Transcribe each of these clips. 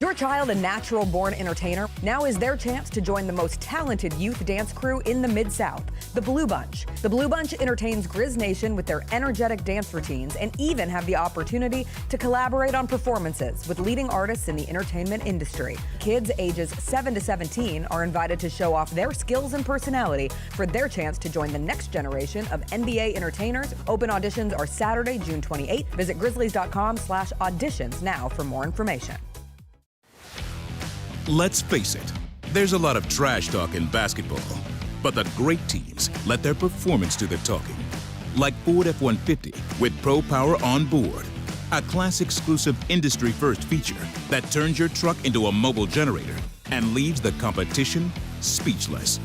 Your child a natural-born entertainer? Now is their chance to join the most talented youth dance crew in the Mid-South, the Blue Bunch. The Blue Bunch entertains Grizz Nation with their energetic dance routines and even have the opportunity to collaborate on performances with leading artists in the entertainment industry. Kids ages 7 to 17 are invited to show off their skills and personality for their chance to join the next generation of NBA entertainers. Open auditions are Saturday, June 28th. Visit grizzlies.com/auditions now for more information. Let's face it, there's a lot of trash talk in basketball, but the great teams let their performance do the talking. Like Ford F-150 with Pro Power on board, a class-exclusive industry-first feature that turns your truck into a mobile generator and leaves the competition speechless.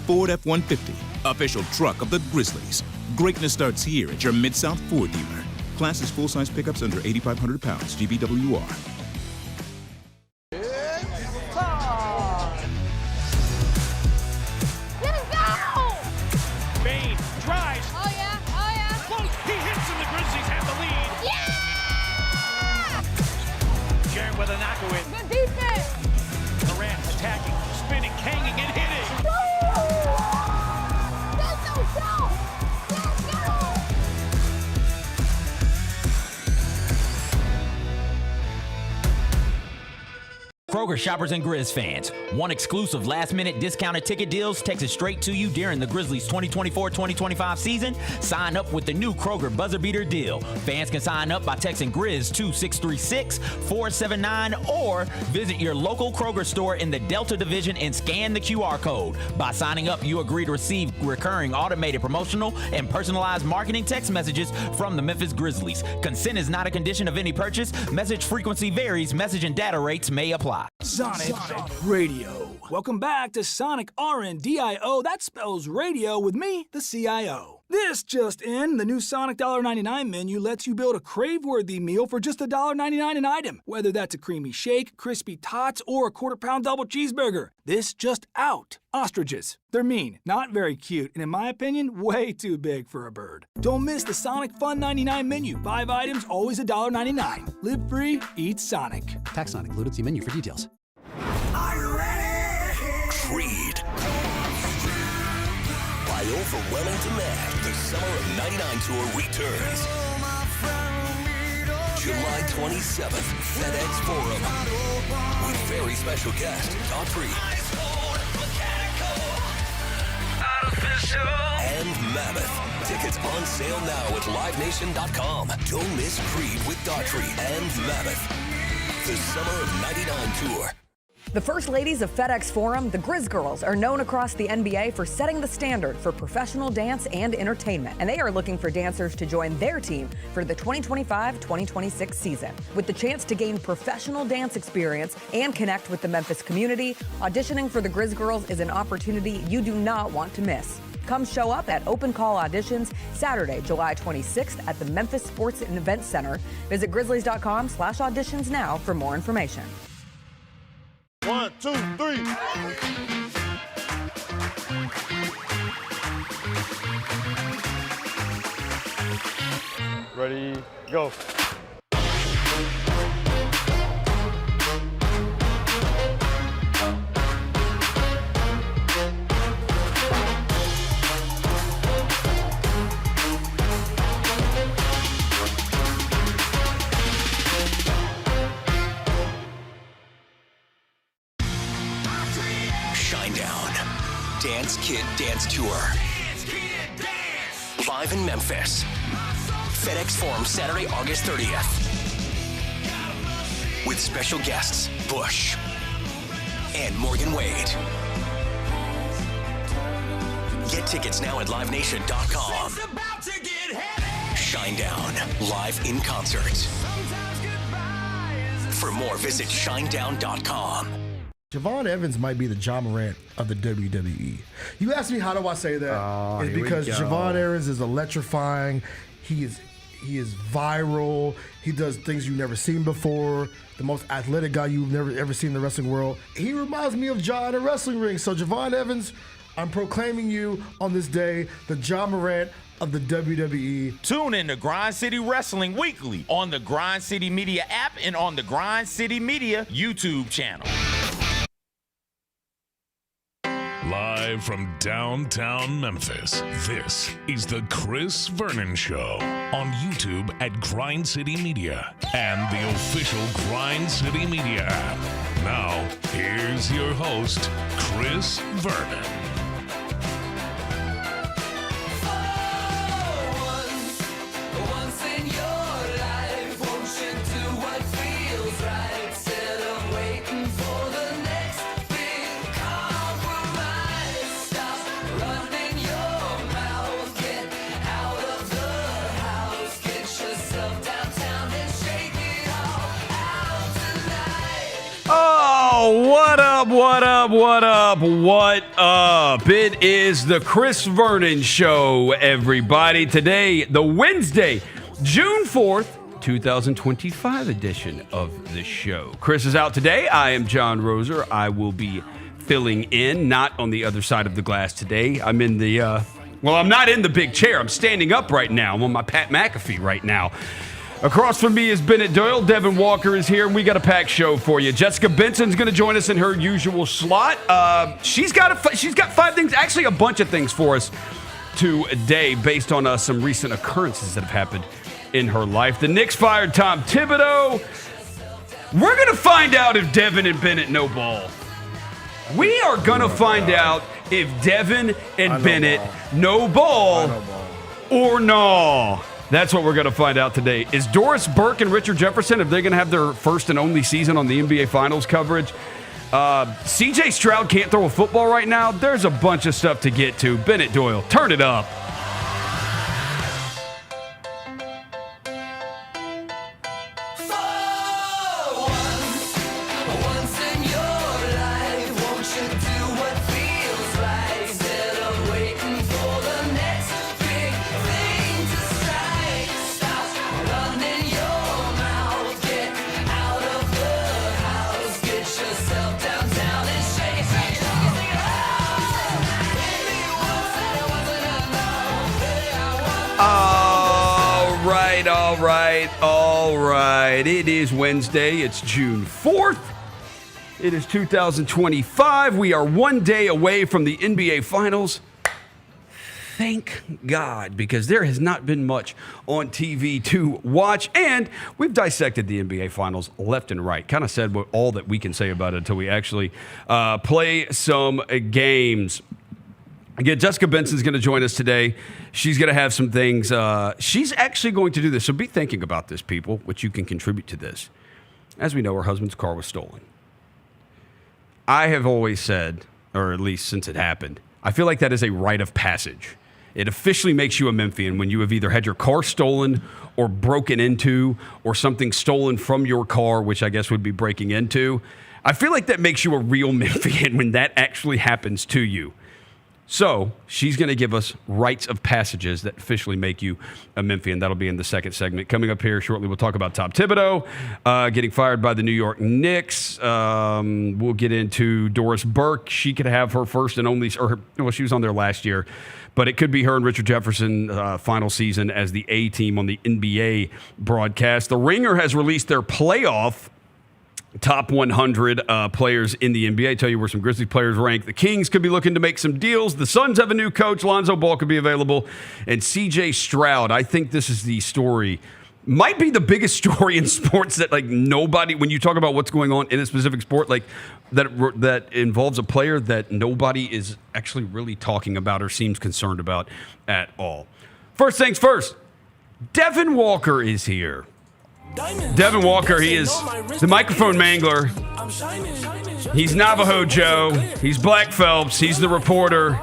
Ford F-150, official truck of the Grizzlies. Greatness starts here at your Mid-South Ford dealer. Class is full-size pickups under 8,500 pounds, GVWR. Good defense! Durant attacking, spinning, hanging, and hitting. Let's go! Let's go! Kroger shoppers and Grizz fans, one exclusive last-minute discounted ticket deals texted straight to you during the Grizzlies 2024-2025 season. Sign up with the new Kroger Buzzer Beater deal. Fans can sign up by texting Grizz to 636-479 or visit your local Kroger store in the Delta Division and scan the QR code. By signing up, you agree to receive recurring automated promotional and personalized marketing text messages from the Memphis Grizzlies. Consent is not a condition of any purchase. Message frequency varies. Message and data rates may apply. Sonic Radio. Welcome back to Sonic RNDIO. That spells radio with me, the CIO. This just in, the new Sonic $1.99 menu lets you build a crave-worthy meal for just $1.99 an item. Whether that's a creamy shake, crispy tots, or a quarter-pound double cheeseburger. This just out. Ostriches. They're mean, not very cute, and in my opinion, way too big for a bird. Don't miss the Sonic Fun 99 menu. 5 items, always $1.99. Live free, eat Sonic. Tax not included. See menu for details. Are you ready? Creed. By overwhelming demand, the Summer of '99 tour returns. July 27th, FedEx Forum. With very special guest, Daughtry. And Mammoth. Tickets on sale now at livenation.com. Don't miss Creed with Daughtry and Mammoth. The Summer of '99 tour. The First Ladies of FedEx Forum, the Grizz Girls, are known across the NBA for setting the standard for professional dance and entertainment, and they are looking for dancers to join their team for the 2025-2026 season. With the chance to gain professional dance experience and connect with the Memphis community, auditioning for the Grizz Girls is an opportunity you do not want to miss. Come show up at Open Call Auditions Saturday, July 26th at the Memphis Sports and Events Center. Visit grizzlies.com/auditions now for more information. 1, 2, 3. Ready, go. Dance Kid Dance Tour. Live in Memphis. FedEx Forum Saturday, August 30th. With special guests, Bush and Morgan Wade. Get tickets now at livenation.com. Shinedown, live in concert. For more, visit shinedown.com. Javon Evans might be the John Morant of the WWE. You ask me how do I say that? It's because Javon Evans is electrifying. He is viral. He does things you've never seen before. The most athletic guy you've never ever seen in the wrestling world. He reminds me of John in a wrestling ring. So Javon Evans, I'm proclaiming you on this day the Jon Morant of the WWE. Tune in to Grind City Wrestling weekly on the Grind City Media app and on the Grind City Media YouTube channel. Live from downtown Memphis, this is the Chris Vernon Show on YouTube at Grind City Media and the official Grind City Media app. Now, here's your host, Chris Vernon. What up, what up, what up, what up? It is the Chris Vernon Show, everybody. Today, the Wednesday, June 4th, 2025 edition of the show. Chris is out today. I am Jon Roser. I will be filling in, not on the other side of the glass today. I'm in the, I'm not in the big chair. I'm standing up right now. I'm on my Pat McAfee right now. Across from me is Bennett Doyle. Devin Walker is here, and we got a packed show for you. Jessica Benson's going to join us in her usual slot. She's got 5 things, actually a bunch of things for us today based on some recent occurrences that have happened in her life. The Knicks fired Tom Thibodeau. We're going to find out if Devin and Bennett know ball. We are going to find out if Devin and Bennett know ball or no. That's what we're going to find out today. Is Doris Burke and Richard Jefferson, if they're going to have their first and only season on the NBA Finals coverage? CJ Stroud can't throw a football right now. There's a bunch of stuff to get to. Bennett Doyle, turn it up. All right. It is Wednesday. It's June 4th. It is 2025. We are one day away from the NBA Finals. Thank God, because there has not been much on TV to watch, and we've dissected the NBA Finals left and right. Kind of said all that we can say about it until we actually play some games. Again, Jessica Benson's going to join us today. She's going to have some things. She's actually going to do this. So be thinking about this, people, which you can contribute to this. As we know, her husband's car was stolen. I have always said, or at least since it happened, I feel like that is a rite of passage. It officially makes you a Memphian when you have either had your car stolen or broken into or something stolen from your car, which I guess would be breaking into. I feel like that makes you a real Memphian when that actually happens to you. So she's going to give us rites of passages that officially make you a Memphian. That'll be in the second segment. Coming up here shortly, we'll talk about Tom Thibodeau getting fired by the New York Knicks. We'll get into Doris Burke. She could have her first and only, she was on there last year, but it could be her and Richard Jefferson final season as the A team on the NBA broadcast. The Ringer has released their playoff top 100 players in the NBA. Tell you where some Grizzlies players rank. The Kings could be looking to make some deals. The Suns have a new coach. Lonzo Ball could be available. And CJ Stroud, I think this is the story, might be the biggest story in sports that nobody, when you talk about what's going on in a specific sport, that involves a player that nobody is actually really talking about or seems concerned about at all. First things first, Devin Walker is here. Devin Walker, he is the microphone mangler. He's Navajo Joe. He's Black Phelps. He's the reporter.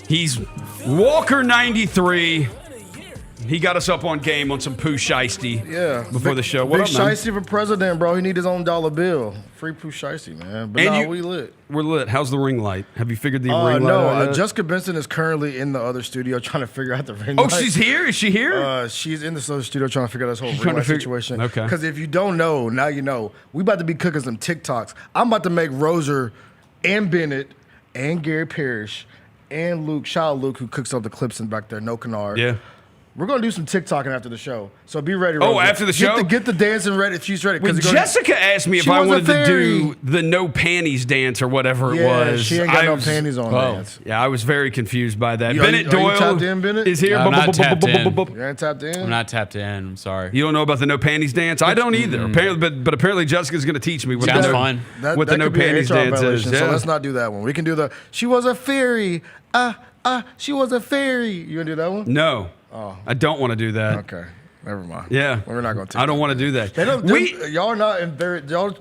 He's Walker 93. He got us up on game on some Pooh Shiesty before the show. What up, man? Shiesty for president, bro. He need his own dollar bill. Free Pooh Shiesty, man. But we lit. We're lit. How's the ring light? Have you figured the ring light out? No, Jessica Benson is currently in the other studio trying to figure out the ring light. Oh, she's here? Is she here? She's in the other studio trying to figure out this whole ring light situation. Okay. Because if you don't know, now you know. We about to be cooking some TikToks. I'm about to make Roser and Bennett and Gary Parrish and Luke, shout out Luke, who cooks up the clips in back there, no Kennard. Yeah. We're going to do some TikToking after the show. So be ready, Oh, Roser. after the show? Get the dancing ready. She's ready. When Jessica asked me if I wanted to do the no panties dance or whatever it was. She ain't got no panties on dance. Yeah, I was very confused by that. Are Bennett you Doyle tapped in, Bennett? is here. I'm not tapped in. You ain't tapped in? I'm not tapped in. I'm sorry. You don't know about the no panties dance? I don't either. Apparently, but apparently Jessica's going to teach me what Sounds the no, fun. what the no panties dance is. So let's not do that one. We can do the she was a fairy. She was a fairy. You want to do that one? No. Oh. I don't want to do that. Okay. Never mind. Yeah. We're not going to. I don't want to do that. Y'all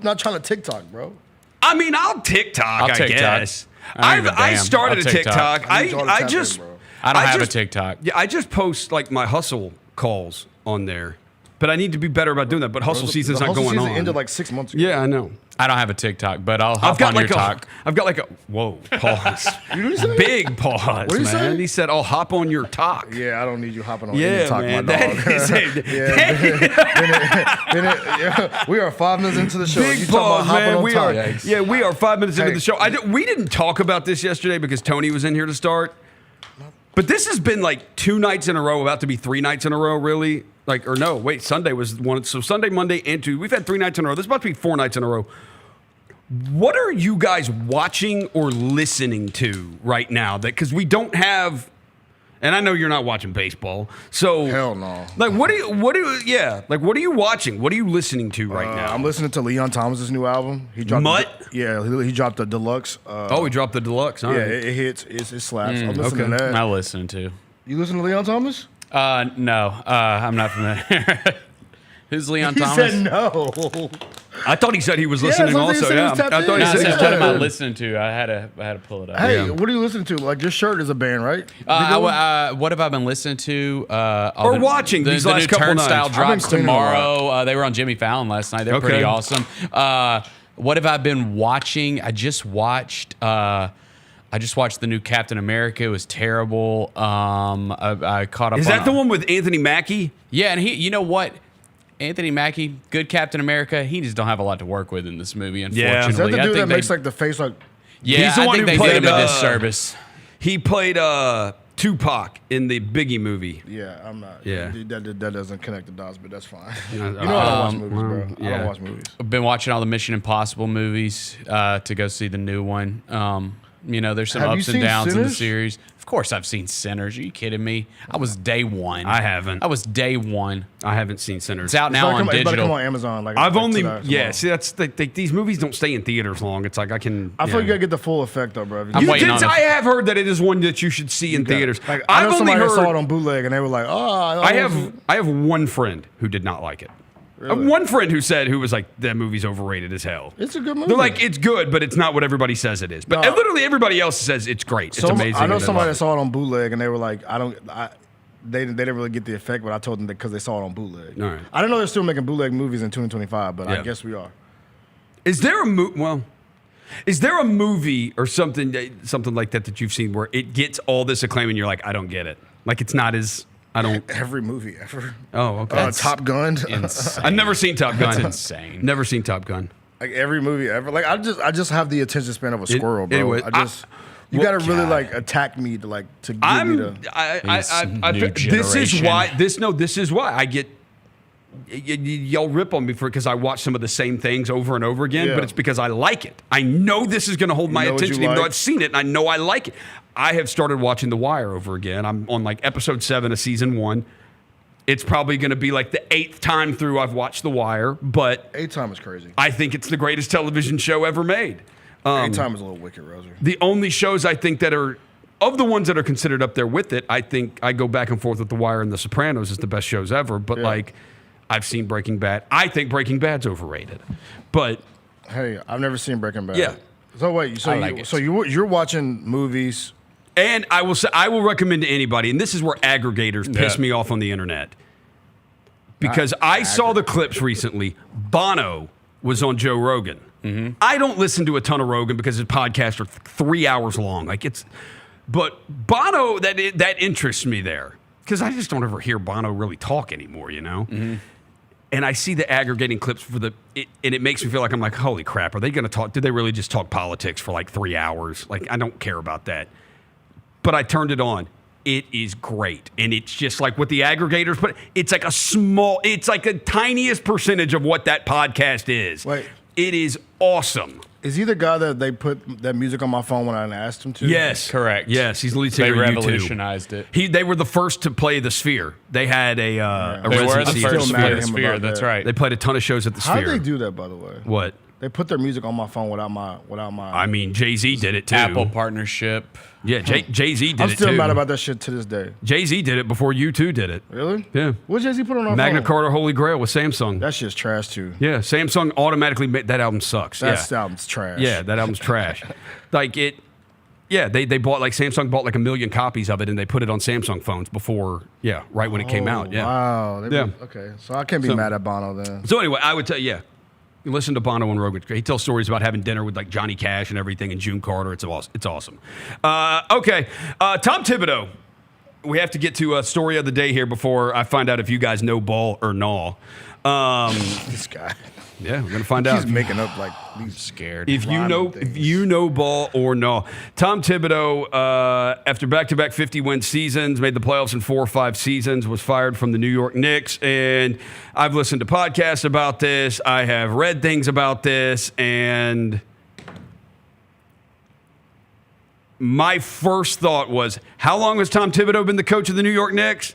not trying to TikTok, bro. I mean, I'll TikTok, I guess. I started a TikTok. I don't have a TikTok. Yeah, I just post like my hustle calls on there. But I need to be better about doing that. But hustle season's not going on. Hustle season ended like 6 months ago. Yeah, I know. I don't have a TikTok, but I'll hop on your talk. I've got like a whoa pause. Big pause, what did he man. say? He said, "I'll hop on your talk." Yeah, I don't need you hopping on any talk, man, my dog. We are 5 minutes into the show. Big pause, man. We are 5 minutes into the show. We didn't talk about this yesterday because Tony was in here to start. But this has been like 2 nights in a row, about to be 3 nights in a row, really. Sunday was one. So Sunday, Monday, and Tuesday. We've had 3 nights in a row. This is about to be 4 nights in a row. What are you guys watching or listening to right now? Because we don't have, and I know you're not watching baseball. So hell no. Like what are you watching? What are you listening to right now? I'm listening to Leon Thomas's new album. He dropped he dropped the deluxe. He dropped the deluxe. Huh? Yeah, it hits. It slaps. I'm listening to that. I listen to. You listen to Leon Thomas? No, I'm not familiar. Who's Leon Thomas? He said no. I thought he said he was listening also. Yeah, I thought he said what am I listening to? I had to pull it up. Hey, what are you listening to? Like your shirt is a band, right? What have I been listening to? Or watching these last couple nights? The new Turnstile drops tomorrow. They were on Jimmy Fallon last night. They're pretty awesome. What have I been watching? I just watched the new Captain America. It was terrible. I caught up. Is that the one with Anthony Mackie? Yeah, and you know what? Anthony Mackie, good Captain America. He just don't have a lot to work with in this movie, unfortunately. Yeah. Is that the dude that makes like the face like? Yeah, he's the one who played him a disservice. He played Tupac in the Biggie movie. Yeah, I'm not. Yeah, that doesn't connect the dots, but that's fine. I don't watch movies, bro. I don't watch movies. I've been watching all the Mission Impossible movies to go see the new one. There's some ups and downs in the series. Of course, I've seen Sinners. Are you kidding me? I was day one. I haven't. I was day one. I haven't seen Sinners. It's out now on digital. Come on Amazon. I've only see that's these movies don't stay in theaters long. It's like I feel like you gotta get the full effect though, bro. I have heard that it is one that you should see in theaters. Like, I've only heard saw it on bootleg and they were like, oh. I have one friend who did not like it. Really? One friend who was like, that movie's overrated as hell. It's a good movie. They're like, it's good, but it's not what everybody says it is. But literally everybody else says it's great. It's amazing. I know somebody that saw it on bootleg and they were like, they didn't really get the effect, but I told them that because they saw it on bootleg. All right. I don't know they're still making bootleg movies in 2025, but I guess we are. Is there a movie or something like that you've seen where it gets all this acclaim and you're like, I don't get it? Like it's not as... Every movie ever. Oh, okay. Top Gun. Insane. I've never seen Top Gun. That's insane. Never seen Top Gun. Like every movie ever. Like I just have the attention span of a squirrel, bro. You gotta really like attack me to give me the. This is why I get. Y'all rip on me because I watch some of the same things over and over again, but it's because I like it. I know this is going to hold my attention, even though I've seen it, and I know I like it. I have started watching The Wire over again. I'm on like episode 7 of season 1. It's probably going to be like the 8th time through I've watched The Wire, but 8th time is crazy. I think it's the greatest television show ever made. 8th time is a little wicked, Roser. The only shows I think that are of the ones that are considered up there with it, I think I go back and forth with The Wire and The Sopranos as the best shows ever. But like, I've seen Breaking Bad. I think Breaking Bad's overrated. But hey, I've never seen Breaking Bad. Yeah. So wait, you're watching movies. And I will say, I will recommend to anybody, and this is where aggregators piss me off on the internet. Because I saw the clips recently. Bono was on Joe Rogan. Mm-hmm. I don't listen to a ton of Rogan because his podcasts are 3 hours long. But Bono, that interests me there. Because I just don't ever hear Bono really talk anymore, you know? Mm-hmm. and I see the aggregating clips and it makes me feel like I'm like, holy crap, are they going to talk? Did they really just talk politics for like 3 hours? Like, I don't care about that. But I turned it on. It is great. And it's just like what the aggregators put, it's like it's like a tiniest percentage of what that podcast is. Wait. It is awesome. Is he the guy that they put that music on my phone when I asked him to? Yes. Correct. Yes, he's the lead singer They of U2. revolutionized it. They were the first to play the Sphere. They had a They were the residency at first the to play Sphere. the Sphere. That's right. They played a ton of shows at the Sphere. How did they do that, by the way? What? They put their music on my phone without my. I mean, Jay-Z did it too. Apple partnership. Yeah, Jay-Z did it too. I'm still mad about that shit to this day. Jay-Z did it before U2 did it. Really? Yeah. What Jay-Z put on our Magna phone? Carta Holy Grail with Samsung. That shit's trash too. Yeah, Samsung automatically made that album sucks. That album's trash. Yeah, that album's trash. Like it. Yeah, they bought Samsung bought like 1 million copies of it and they put it on Samsung phones before. Yeah, right when it came out. Yeah. Wow. Okay, so I can't be mad at Bono then. So anyway, I would tell you, yeah. You listen to Bono and Rogan. He tells stories about having dinner with like Johnny Cash and everything and June Carter. It's awesome. It's awesome. Okay. Tom Thibodeau. We have to get to a story of the day here before I find out if you guys know ball or no. This guy. Yeah, we're gonna find out. He's making up like he's scared. If you know ball or no. Tom Thibodeau, after back-to-back 50-win seasons, made the playoffs in 4 or 5 seasons, was fired from the New York Knicks. And I've listened to podcasts about this. I have read things about this. And my first thought was, how long has Tom Thibodeau been the coach of the New York Knicks?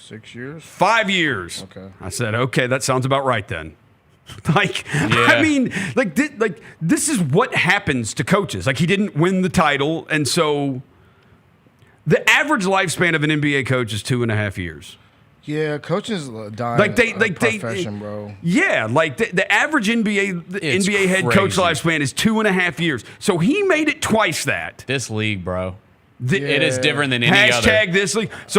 6 years? 5 years. Okay. I said, okay, that sounds about right then. I mean, this is what happens to coaches. Like, he didn't win the title, and so the average lifespan of an NBA coach is 2.5 years. Yeah, coaches dying profession, bro. Yeah, like the average NBA head coach lifespan is 2.5 years. So he made it twice that. This league, bro. It is different than any other. Hashtag this league. It's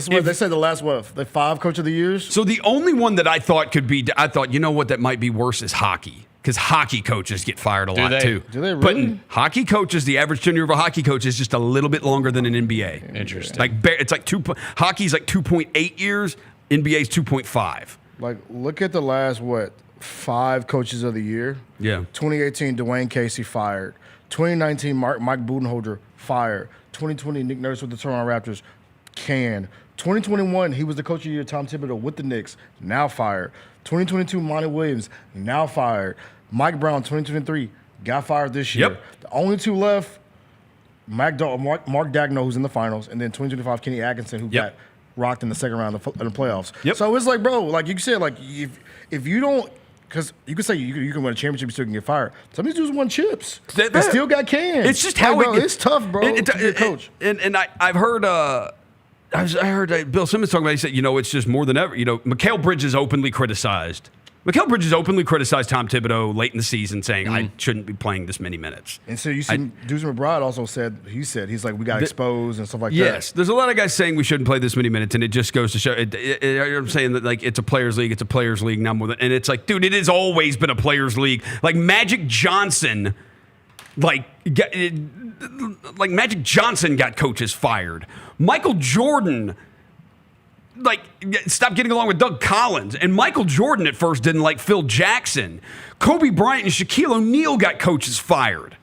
what they said the last, the 5 coach of the years? So the only one that I thought could be, you know what, that might be worse is hockey. Because hockey coaches get fired a lot too. Do they really? But in hockey coaches, the average tenure of a hockey coach is just a little bit longer than an NBA. Interesting. Like it's like hockey's like 2.8 years. NBA's 2.5. Like, look at the last 5 coaches of the year. Yeah. 2018, Dwayne Casey fired. 2019, Mike Budenholzer fired. 2020, Nick Nurse with the Toronto Raptors canned. 2021, he was the coach of the year, Tom Thibodeau with the Knicks, now fired. 2022, Monty Williams, now fired. Mike Brown, 2023, got fired this year. Yep. The only 2 left, Mark Daigneault, who's in the finals, and then 2025, Kenny Atkinson, who got rocked in the second round of the playoffs. Yep. So it's like, bro, like you said, like if you don't, because you can say you can win a championship, you still can get fired. Some of these dudes won chips. They still got cans. It's just how it's tough, bro. To be a coach. And I've heard. I heard Bill Simmons talking about it. He said, it's just more than ever. Mikal Bridges openly criticized. Tom Thibodeau late in the season, saying, I shouldn't be playing this many minutes. And so you see, Deuce McBride also said, he's like, we got exposed and stuff like that. Yes, there's a lot of guys saying we shouldn't play this many minutes, and it just goes to show. I'm saying that like it's a players' league. It's a players' league, not more than. And it's like, dude, it has always been a players' league. Like Magic Johnson, Magic Johnson got coaches fired. Michael Jordan, stopped getting along with Doug Collins. And Michael Jordan at first didn't like Phil Jackson. Kobe Bryant and Shaquille O'Neal got coaches fired.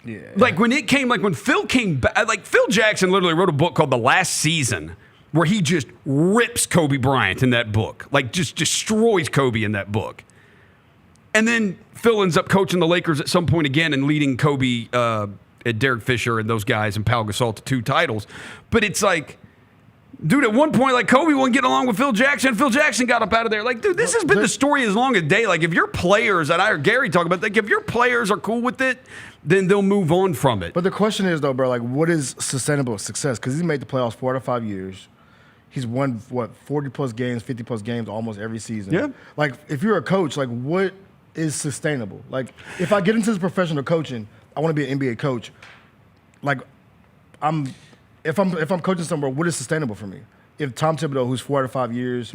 Yeah. When Phil came back, Phil Jackson literally wrote a book called The Last Season, where he just rips Kobe Bryant in that book. Just destroys Kobe in that book. And then Phil ends up coaching the Lakers at some point again and leading Kobe, Derek Fisher and those guys and Pau Gasol to 2 titles. But it's like, dude, at one point, Kobe wasn't getting along with Phil Jackson. Phil Jackson got up out of there. Dude, this has been the story as long as day. If your players, and I heard Gary talk about, if your players are cool with it, then they'll move on from it. But the question is, though, bro, what is sustainable success? Because he's made the playoffs 4 out of 5 years. He's won, 40-plus games, 50-plus games almost every season. Yeah. If you're a coach, what is sustainable? If I get into this professional coaching, I want to be an NBA coach. If I'm coaching somewhere, what is sustainable for me? If Tom Thibodeau, who's 4 out of 5 years,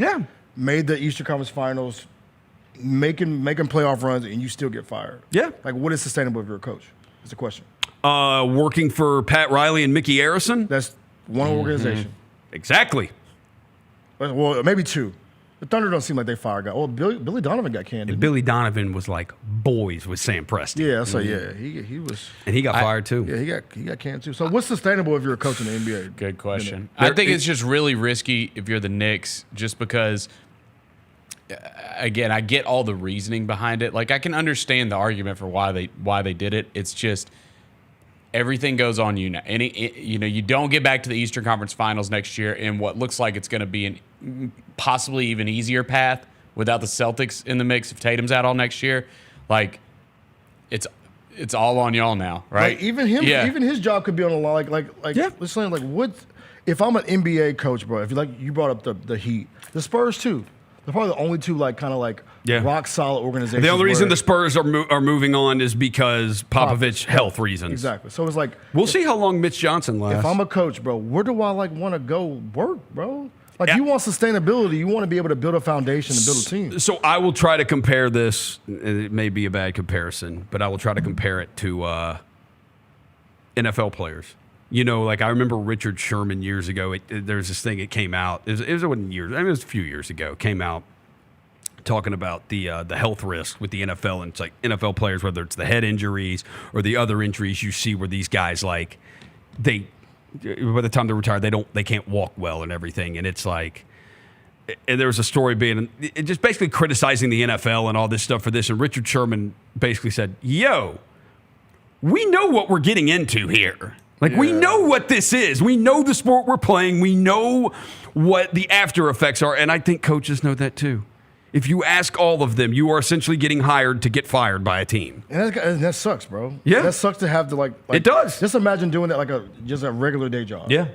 made the Eastern Conference Finals, making playoff runs, and you still get fired. Yeah. What is sustainable if you're a coach? That's the question. Working for Pat Riley and Mickey Arison. That's one organization. Exactly. Well, maybe 2. The Thunder don't seem like they fired guys. Well, Billy Donovan got canned. Billy Donovan was like boys with Sam Preston. Yeah, so he was. And he got fired too. Yeah, he got canned too. So what's sustainable if you're a coach in the NBA? Good question. I think it's just really risky if you're the Knicks, just because. Again, I get all the reasoning behind it. Like I can understand the argument for why they did it. It's just everything goes on you now. You don't get back to the Eastern Conference Finals next year in what looks like it's going to be an possibly even easier path without the Celtics in the mix if Tatum's out all next year. Like it's all on y'all now, right? Like even his job could be on the line. Let's say what if I'm an NBA coach, bro? If you brought up the Heat, the Spurs too. They're probably the only two rock solid organizations. The only reason the Spurs are moving on is because Popovich health reasons. Exactly. So it's like we'll see how long Mitch Johnson lasts. If I'm a coach, bro, where do I want to go work, bro? You want sustainability. You want to be able to build a foundation and build a team. So I will try to compare this. It may be a bad comparison, but I will try to compare it to NFL players. I remember Richard Sherman years ago. There's this thing that came out. It was a few years ago. It came out talking about the health risk with the NFL, and it's like NFL players, whether it's the head injuries or the other injuries you see where these guys by the time they're retired, they can't walk well and everything, and it's like. And there was a story just basically criticizing the NFL and all this stuff for this, and Richard Sherman basically said, "Yo, we know what we're getting into here." We know what this is. We know the sport we're playing. We know what the after effects are. And I think coaches know that too. If you ask all of them, you are essentially getting hired to get fired by a team. And that sucks, bro. Yeah. That sucks to have to it does. Just imagine doing that just a regular day job. Yeah.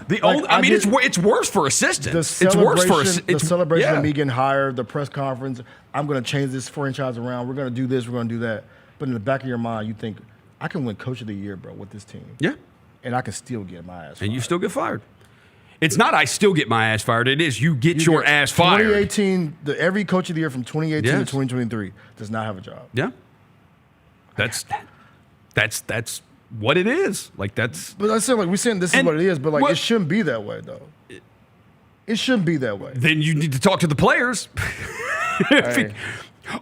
It's worse for assistants. It's worse for the celebration of me getting hired, the press conference. I'm going to change this franchise around. We're going to do this. We're going to do that. But in the back of your mind, you think, I can win Coach of the Year, bro, with this team. Yeah. And I can still get my ass fired. And you still get fired. It's not I still get my ass fired. It is you get your ass fired. 2018, every Coach of the Year from 2018 to 2023 does not have a job. Yeah. That's what it is. But I said, we're saying this is what it is, but it shouldn't be that way, though. It shouldn't be that way. Then you need to talk to the players.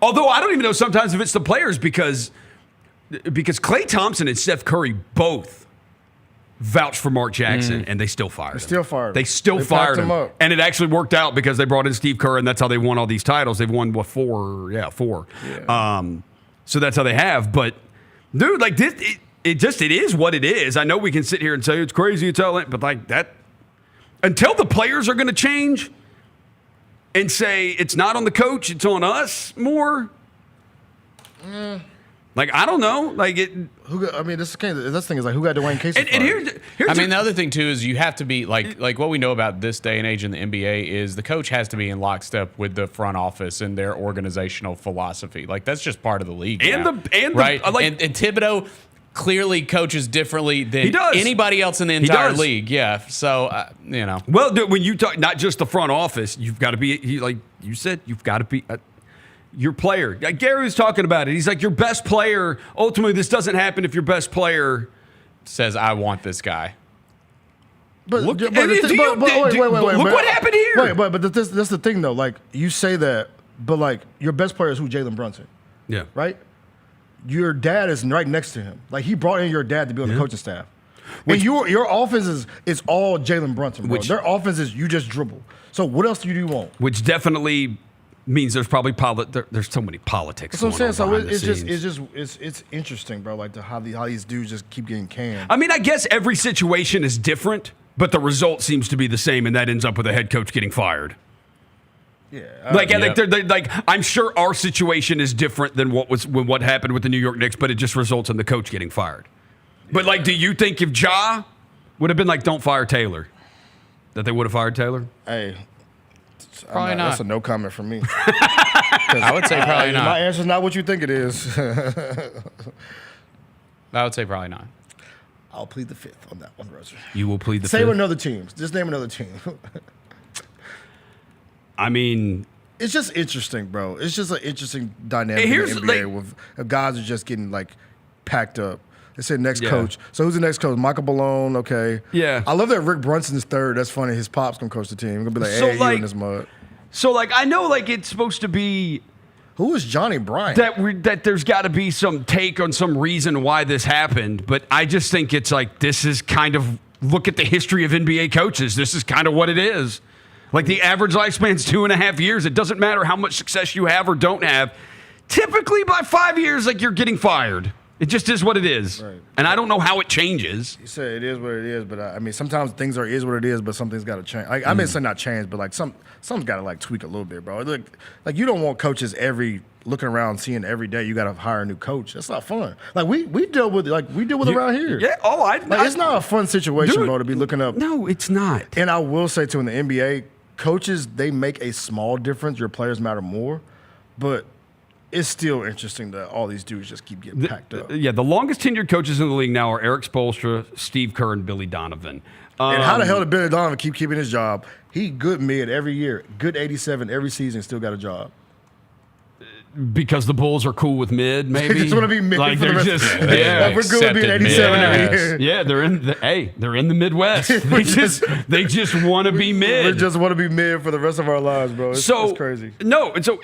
Although I don't even know sometimes if it's the players because Klay Thompson and Steph Curry both vouched for Mark Jackson, and they still fired him. They still fired him. Up. And it actually worked out because they brought in Steve Kerr, and that's how they won all these titles. They've won, four? Yeah, 4. Yeah. So that's how they have. But, dude, this, it is what it is. I know we can sit here and say it's crazy, it's all, but that, until the players are going to change and say it's not on the coach, it's on us more. I don't know. This thing is who got Dwayne Casey? And the other thing too is you have to be like what we know about this day and age in the NBA is the coach has to be in lockstep with the front office and their organizational philosophy. That's just part of the league. And Thibodeau clearly coaches differently than anybody else in the entire league. Yeah. So Well, when you talk not just the front office, you've got to be like you said, you've got to be. Your player. Gary was talking about it. He's like, your best player, ultimately, this doesn't happen if your best player says, I want this guy. But look what happened here. But that's the thing, though. You say that, but, your best player is who? Jalen Brunson. Yeah. Right? Your dad is right next to him. He brought in your dad to be on the coaching staff. And your offense is all Jalen Brunson, bro. Their offense is you just dribble. So what else do you want? Which definitely means there's probably there's so many politics. That's what I'm saying. So it's interesting, bro. How these dudes just keep getting canned. I guess every situation is different, but the result seems to be the same, and that ends up with a head coach getting fired. Yeah. I'm sure our situation is different than what happened with the New York Knicks, but it just results in the coach getting fired. But do you think if Ja would have been don't fire Taylor, that they would have fired Taylor? Hey. Probably not. That's a no comment from me. I would say probably not. My answer's not what you think it is. I would say probably not. I'll plead the fifth on that one, Roser. You will plead the fifth? Say another team. Just name another team. It's just interesting, bro. It's just an interesting dynamic in the NBA with guys are just getting packed up. They said next coach. So who's the next coach? Michael Malone, okay. Yeah. I love that Rick Brunson's third. That's funny. His pop's going to coach the team. He's going to be like, hey, you in this mud. So, like, I know, like, it's supposed to be. Who is Johnny Bryant? That there's got to be some take on some reason why this happened, but I just think it's like this is kind of look at the history of NBA coaches. This is kind of what it is. Like the average lifespan's 2.5 years. It doesn't matter how much success you have or don't have. Typically, by 5 years, like you're getting fired. It just is what it is, right. And I don't know how it changes. You say it is what it is, but I mean sometimes things is what it is, but something's got to change. Like, I mean, say not change, but like something's got to like tweak a little bit, bro. Like you don't want coaches looking around seeing every day you got to hire a new coach. That's not fun. Like we deal with around here. Yeah. It's not a fun situation, dude, bro, to be looking up. No, it's not. And I will say too, in the NBA, coaches they make a small difference. Your players matter more, but it's still interesting that all these dudes just keep getting packed up. Yeah, the longest tenured coaches in the league now are Eric Spoelstra, Steve Kerr, and Billy Donovan. And how the hell did Billy Donovan keep keeping his job? He good mid every year, good 87 every season, still got a job. Because the Bulls are cool with mid, maybe. They just want to be mid. Like for they're the just like we're good with being 87 every year. Yeah, they're in the Midwest. They just want to be mid. We just want to be mid for the rest of our lives, bro. It's crazy. No, and so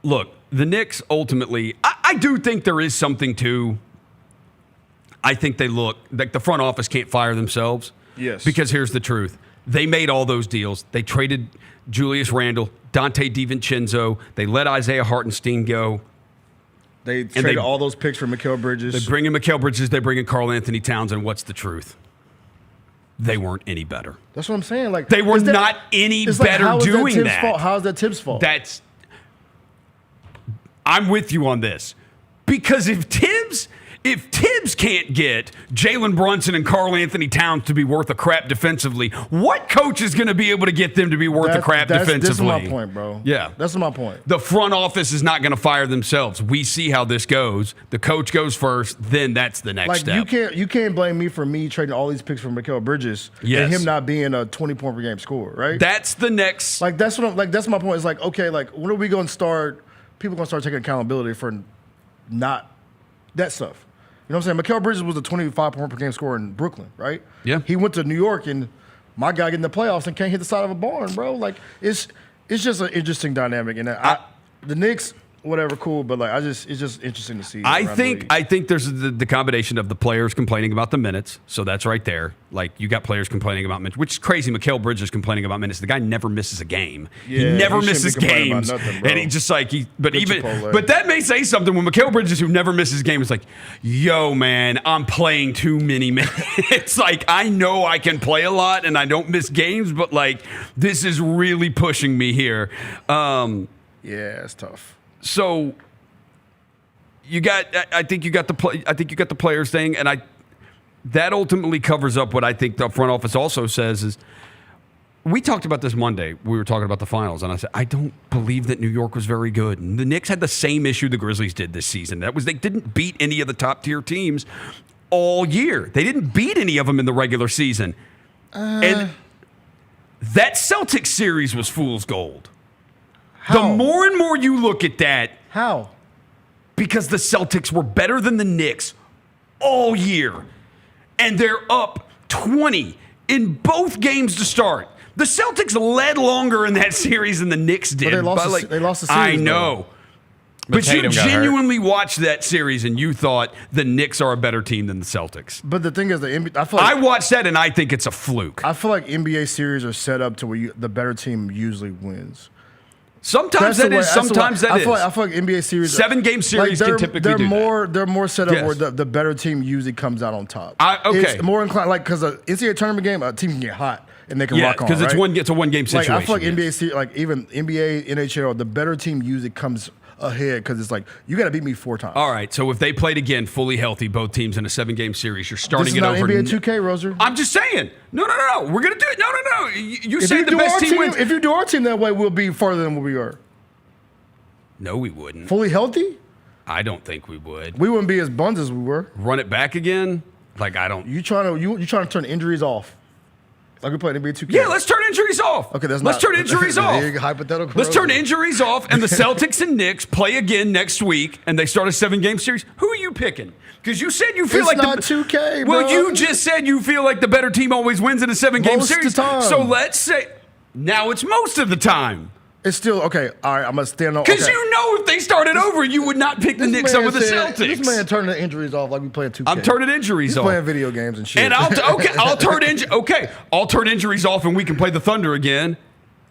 look, the Knicks ultimately, I do think there is something to. I think they look like the front office can't fire themselves. Yes. Because here's the truth: they made all those deals. They traded Julius Randle, Dante DiVincenzo. They let Isaiah Hartenstein go. They traded all those picks for Mikal Bridges. They bring in Mikal Bridges. They bring in Karl Anthony Towns. And what's the truth? They weren't any better. That's what I'm saying. Like they were not any better doing that. How is that Thibs' fault? I'm with you on this. Because if Thibs can't get Jalen Brunson and Karl Anthony Towns to be worth a crap defensively, what coach is going to be able to get them to be worth a crap defensively? This is my point, bro. Yeah. That's my point. The front office is not going to fire themselves. We see how this goes. The coach goes first, then that's the next step. You can't blame me for me trading all these picks for Mikal Bridges and him not being a 20-point per game scorer, right? That's the next. That's my point. It's like, okay, like when are we going to start? People going to start taking accountability for not that stuff. You know what I'm saying? Mikal Bridges was a 25-point per game scorer in Brooklyn, right? Yeah. He went to New York, and my guy getting the playoffs and can't hit the side of a barn, bro. Like, it's just an interesting dynamic. And the Knicks, whatever, cool, but like it's just interesting to see. I think there's the combination of the players complaining about the minutes, so that's right there. Like you got players complaining about minutes, which is crazy. Mikal Bridges complaining about minutes. The guy never misses a game. Yeah, he never misses games, and he just like but that may say something when Mikal Bridges, who never misses a game, is like, "Yo, man, I'm playing too many minutes." It's like I know I can play a lot and I don't miss games, but like this is really pushing me here. Yeah, it's tough. So I think you got the players thing, and that ultimately covers up what I think the front office also says is. We talked about this Monday. We were talking about the finals, and I said I don't believe that New York was very good. And the Knicks had the same issue the Grizzlies did this season. That was they didn't beat any of the top tier teams all year. They didn't beat any of them in the regular season, and that Celtics series was fool's gold. How? The more and more you look at that. How? Because the Celtics were better than the Knicks all year. And they're up 20 in both games to start. The Celtics led longer in that series than the Knicks did. But they lost the series. I know. But you genuinely watched that series and you thought the Knicks are a better team than the Celtics. But the thing is, I watched that and I think it's a fluke. I feel like NBA series are set up to where the better team usually wins. Sometimes that is. Sometimes that is. I feel like NBA series, 7-game series can typically do that. They're more set up where the better team usually comes out on top. Okay, it's more inclined because an NCAA tournament game, a team can get hot and they can rock on. Because it's a 1-game situation. I feel like NBA series, like even NBA, NHL, the better team usually comes ahead because it's like you got to beat me 4 times. All right, so if they played again fully healthy, both teams in a 7-game series, you're starting it over. This is not NBA 2K, Roser. I'm just saying. No. We're gonna do it. No. You say the best team wins. If you do our team that way, we'll be farther than what we are. No, we wouldn't. Fully healthy? I don't think we would. We wouldn't be as buns as we were. Run it back again? Like I don't. You trying to turn injuries off? Like we played NBA 2K. Yeah, let's turn injuries off. Okay, let's turn injuries off. Hypothetical. Let's turn injuries off, and the Celtics and Knicks play again next week, and they start a 7-game series. Who are you picking? Because you said you feel it's like not 2K, bro. Well, you just said you feel like the better team always wins in a 7-game series. Most of the time. So let's say. Now it's most of the time. It's still okay. All right, I'm gonna stand on. Because you know, if they started over, you would not pick the Knicks over the Celtics. This man turning the injuries off like we playing 2K. I'm turning injuries off. He's playing video games and shit. And I'll turn injuries off, and we can play the Thunder again.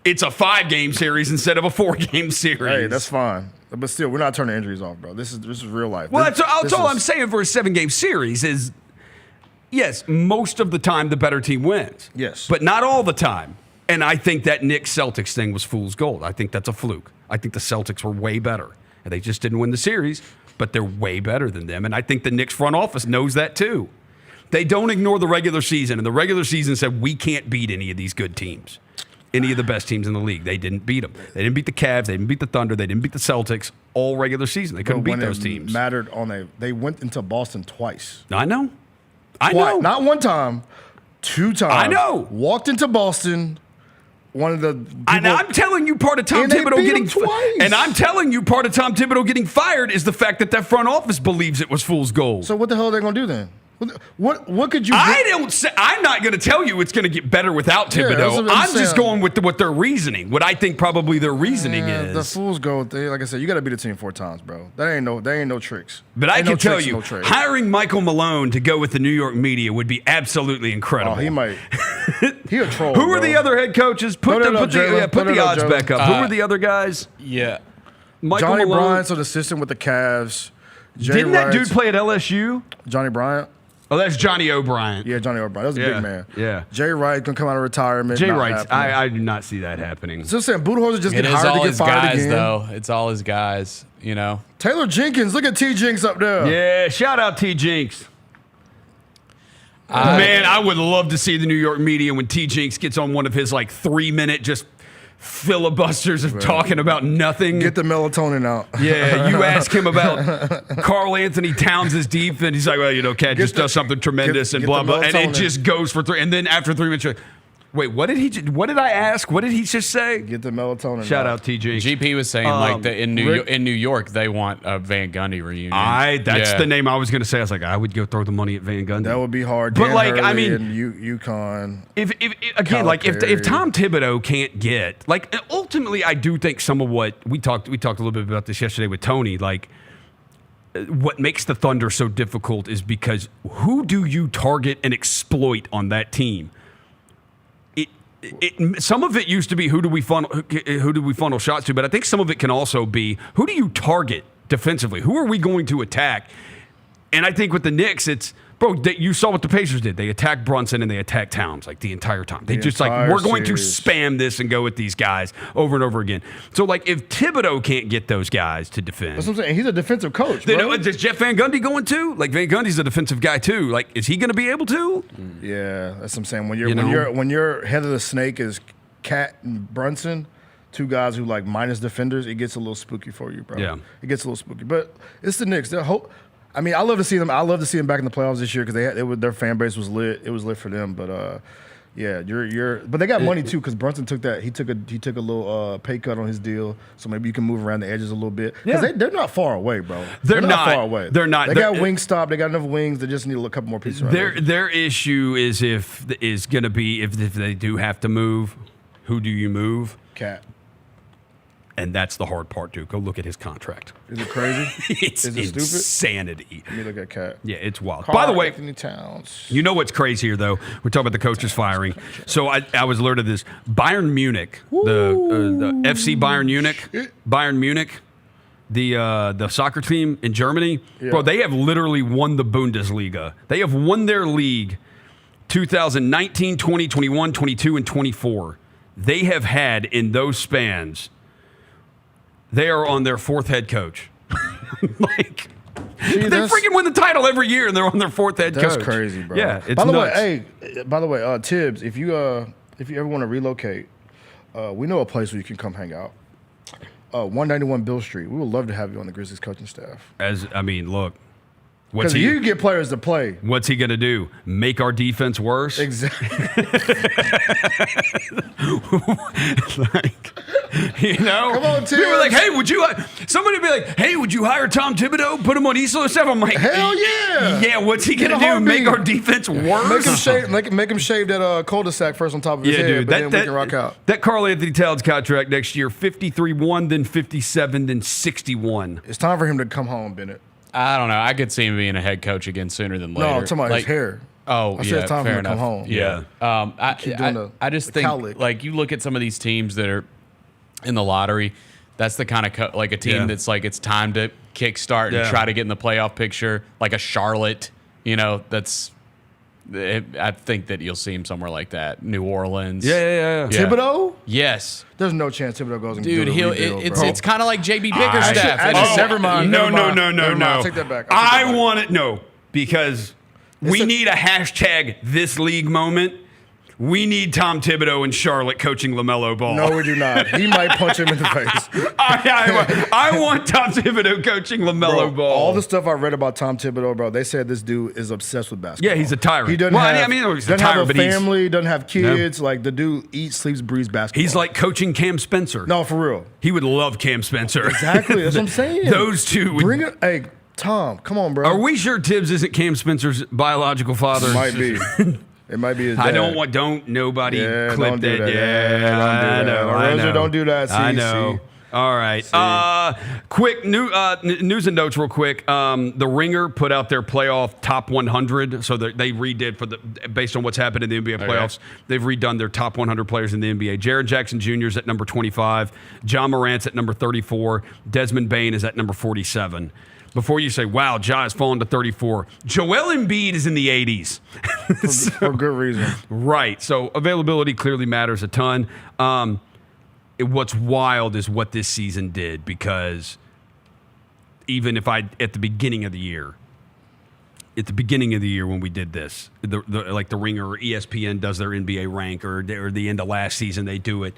It's a 5-game series instead of a 4-game series. Hey, that's fine. But still, we're not turning injuries off, bro. This is real life. Well, that's all I'm saying for a 7-game series is, yes, most of the time the better team wins. Yes, but not all the time. And I think that Knicks-Celtics thing was fool's gold. I think that's a fluke. I think the Celtics were way better. And they just didn't win the series, but they're way better than them. And I think the Knicks front office knows that too. They don't ignore the regular season. And the regular season said, we can't beat any of these good teams, any of the best teams in the league. They didn't beat them. They didn't beat the Cavs. They didn't beat the Thunder. They didn't beat the Celtics all regular season. They couldn't beat those teams. Mattered they went into Boston twice. I know. I know. Not one time, 2 times. I know. Walked into Boston. One of the and I'm telling you, part of Tom Thibodeau getting fired. And I'm telling you, part of Tom Thibodeau getting fired is the fact that front office believes it was fool's gold. So what the hell are they gonna do then? What could you? I'm not going to tell you it's going to get better without Thibodeau. I'm just going with what their reasoning. What I think probably their reasoning is. The fool's gold thing. Like I said, you got to beat a team 4 times, bro. There ain't no tricks. But I can tell you, hiring Michael Malone to go with the New York media would be absolutely incredible. Oh, he might. He a troll. Who are the other head coaches? Put the odds back up. Who are the other guys? Yeah, Johnny Bryant's an assistant with the Cavs. Didn't that dude play at LSU? Johnny Bryant. Oh, that's Johnny O'Brien. Yeah, Johnny O'Brien. That was a big man. Yeah. Jay Wright gonna come out of retirement. Jay Wright, I do not see that happening. So I'm saying Budenholzer just get hired to get fired again. Though. It's all his guys, you know. Taylor Jenkins, look at T Jinx up there. Yeah, shout out T Jinx. Man, I would love to see the New York media when T Jinx gets on one of his 3-minute just filibusters of talking about nothing. Get the melatonin out. Yeah, you ask him about Karl Anthony Towns' defense. He's like, well, Cat just does something tremendous and blah, blah. And it just goes for 3. And then after 3 minutes, you're like, wait, what did I ask? What did he just say? Get the melatonin Shout out. out TJ. GP was saying in New York they want a Van Gundy reunion. That's the name I was going to say. I was like, I would go throw the money at Van Gundy. That would be hard. But Dan Hurley and UConn. If Tom Thibodeau can't get ultimately, I do think some of what we talked a little bit about this yesterday with Tony. What makes the Thunder so difficult is because who do you target and exploit on that team? Some of it used to be who do we funnel shots to, but I think some of it can also be who do you target defensively? Who are we going to attack? And I think with the Knicks, it's you saw what the Pacers did. They attacked Brunson and they attacked Towns the entire time. They just we're going to spam this and go with these guys over and over again. So if Thibodeau can't get those guys to defend, that's what I'm saying. He's a defensive coach. Bro. Is Jeff Van Gundy going to? Van Gundy's a defensive guy too. Is he going to be able to? Yeah, that's what I'm saying. When your head of the snake is Cat and Brunson, 2 guys who minus defenders, it gets a little spooky for you, bro. Yeah, it gets a little spooky. But it's the Knicks. I love to see them. I love to see them back in the playoffs this year because their fan base was lit. It was lit for them. But but they got money too because Brunson took that. He took a little pay cut on his deal, so maybe you can move around the edges a little bit. Because they're not far away, bro. They're not far away. They're not. They got Wingstop. They got enough wings. They just need a couple more pieces. Their issue is going to be if they do have to move, who do you move? Cat. And that's the hard part, too. Go look at his contract. Is it crazy? It's Is it stupid? Insanity. Let me look at Cat. Yeah, it's wild. Karl By the way, Anthony Towns. You know what's crazier, though? We're talking about the coaches firing. So I was alerted to this. Bayern Munich, the FC Bayern Munich, the soccer team in Germany, bro, they have literally won the Bundesliga. They have won their league 2019, 20, 21, 22, and 24. They have had in those spans. They are on their 4th head coach. They freaking win the title every year, and they're on their 4th head coach. That's crazy, bro. Yeah, it's nuts. By the way, Thibs, if you ever want to relocate, we know a place where you can come hang out. 191 Bill Street. We would love to have you on the Grizzlies coaching staff. Look, Because you get players to play. What's he going to do? Make our defense worse? Exactly. Come on, Thibs. People were like, hey, somebody be like, hey, would you hire Tom Thibodeau? Put him on East 07? I'm like, hell yeah. Yeah, what's he going to do? Make our defense worse? Make him shave that cul-de-sac first on top of his head, dude, but then we can rock out. That Karl Anthony Towns contract next year, 53-1, then 57, then 61. It's time for him to come home, Bennett. I don't know. I could see him being a head coach again sooner than later. No, I'm talking about his hair. Oh, I said it's time for him to come home. Yeah. I just think, like, you look at some of these teams that are in the lottery, that's the kind of like a team that's like it's time to kickstart and try to get in the playoff picture, like a Charlotte. I think that you'll see him somewhere like that. New Orleans. Yeah. Thibodeau? Yes. There's no chance Thibodeau goes and dude, it's kind of like JB Bickerstaff. Never mind. No. I take that back. I want it. No, because we need a hashtag this league moment. We need Tom Thibodeau in Charlotte coaching LaMelo Ball. No, we do not. He might punch him in the face. I want Tom Thibodeau coaching LaMelo Ball. All the stuff I read about Tom Thibodeau, bro, they said this dude is obsessed with basketball. Yeah, he's a tyrant. He doesn't have a family, doesn't have kids. No. Like, the dude eats, sleeps, breathes basketball. He's like coaching Cam Spencer. No, for real. He would love Cam Spencer. Exactly. That's what I'm saying. Those two. Bring it. Hey, Tom, come on, bro. Are we sure Thibs isn't Cam Spencer's biological father? Might be. It might be his dad. Don't nobody clip don't do that. that. Yeah, I know. Don't do that. I know. All right. Quick news and notes real quick. The Ringer put out their playoff top 100. So they redid based on what's happened in the NBA playoffs. They've redone their top 100 players in the NBA. Jaren Jackson Jr. is at number 25. John Morant's at number 34. Desmond Bane is at number 47. Before you say, wow, Ja has fallen to 34, Joel Embiid is in the 80s. For good reason. Right. So availability clearly matters a ton. What's wild is what this season did, because even if at the beginning of the year when we did this, like the Ringer or ESPN does their NBA rank, or the end of last season they do it.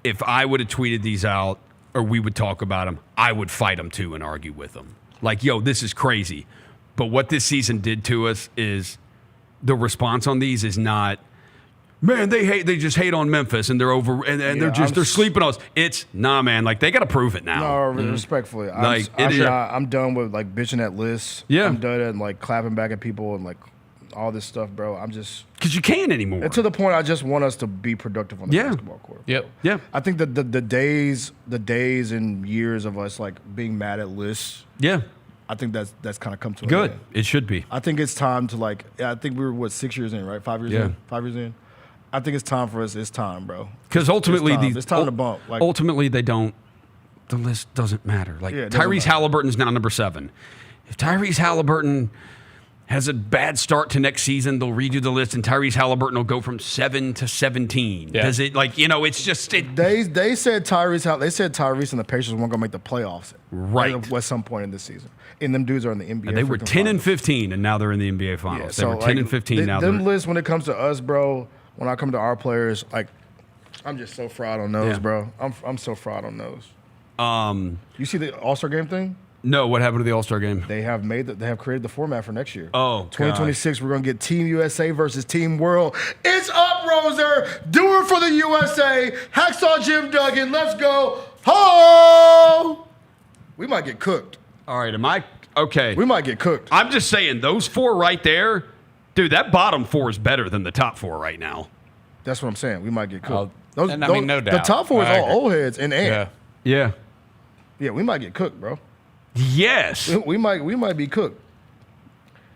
If I would have tweeted these out, or we would talk about them, I would fight them too and argue with them. Like, yo, this is crazy. But what this season did to us is the response on these is not, man, they just hate on Memphis and they're over and they're sleeping on us. It's man, like they got to prove it now. No, respectfully, I'm done with like bitching at lists. Yeah, I'm done at like clapping back at people and like all this stuff, bro. I'm just because you can't anymore. And to the point, I just want us to be productive on the basketball court. Yep. Yeah. I think that the days and years of us like being mad at lists. Yeah. I think that's kind of come to good. An end. It should be. I think it's time to like. I think we were 6 years in, right? 5 years in. 5 years in. I think it's time for us. It's time, bro. Because ultimately, it's time to bump. Like, ultimately, they don't. The list doesn't matter. Like Tyrese Halliburton's now number 7. If Tyrese Halliburton has a bad start to next season, they'll redo the list, and Tyrese Halliburton will go from 7 to 17. Yeah. Does it it's just they said Tyrese and the Pacers weren't gonna make the playoffs at some point in this season. And them dudes are in the NBA. And they were 10 and 15, and now they're in the NBA Finals. Yeah, they were 10 and 15 now. Them lists, when it comes to us, bro. When I come to our players, like I'm just so fried on those, bro. I'm so fried on those. You see the All-Star game thing? No, what happened to the All-Star game? They have created the format for next year. Oh, 2026, we're going to get Team USA versus Team World. It's up, Roser. Do it for the USA. Hacksaw Jim Duggan. Let's go. Ho! We might get cooked. All right, okay. We might get cooked. I'm just saying, those 4 right there, dude, that bottom 4 is better than the top 4 right now. That's what I'm saying. We might get cooked. No doubt. The top 4 is all old heads and Ant. Yeah. Yeah, we might get cooked, bro. Yes. We might be cooked.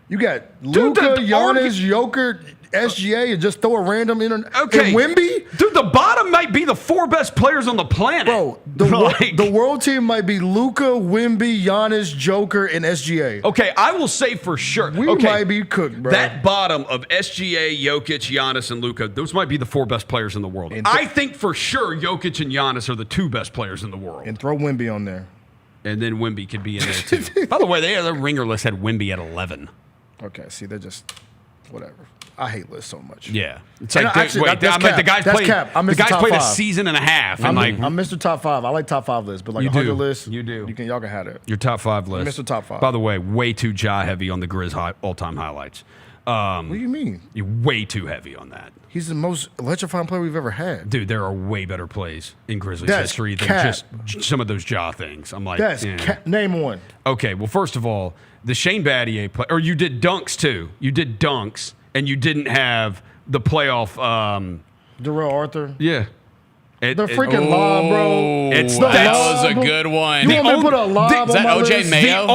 You got Luka, Giannis, Joker, SGA, and just throw a random and Wemby? Dude, the bottom might be the 4 best players on the planet. Bro, the world team might be Luka, Wemby, Giannis, Joker, and SGA. Okay, I will say for sure. We might be cooked, bro. That bottom of SGA, Jokic, Giannis, and Luka, those might be the 4 best players in the world. I think for sure Jokic and Giannis are the 2 best players in the world. And throw Wemby on there. And then Wemby could be in there too. By the way, the Ringer list had Wemby at 11. Okay, see, they're just whatever. I hate lists so much. Yeah. It's And like, actually, wait, that's I'm like, the cap. guy's That's played, cap. I'm the Mr. guy's Top played a Five. season and a half. I'm like, Mr. Top 5. I like top 5 lists, but like You 100 do. lists, You do. y'all can have it. your top 5 list. Mr. Top 5. By the way, way too jaw heavy on the Grizz all-time highlights. What do you mean? You're way too heavy on that. He's the most electrifying player we've ever had. Dude, there are way better plays in Grizzlies That's history than cap. just some of those jaw things. I'm like, That's name one. Okay, well, first of all, the Shane Battier play, or you did dunks too. You did dunks, and you didn't have the playoff. Darrell Arthur. Yeah. The freaking lob, bro. That was a good one. You want me to put a lob Is that on my OJ list? Mayo?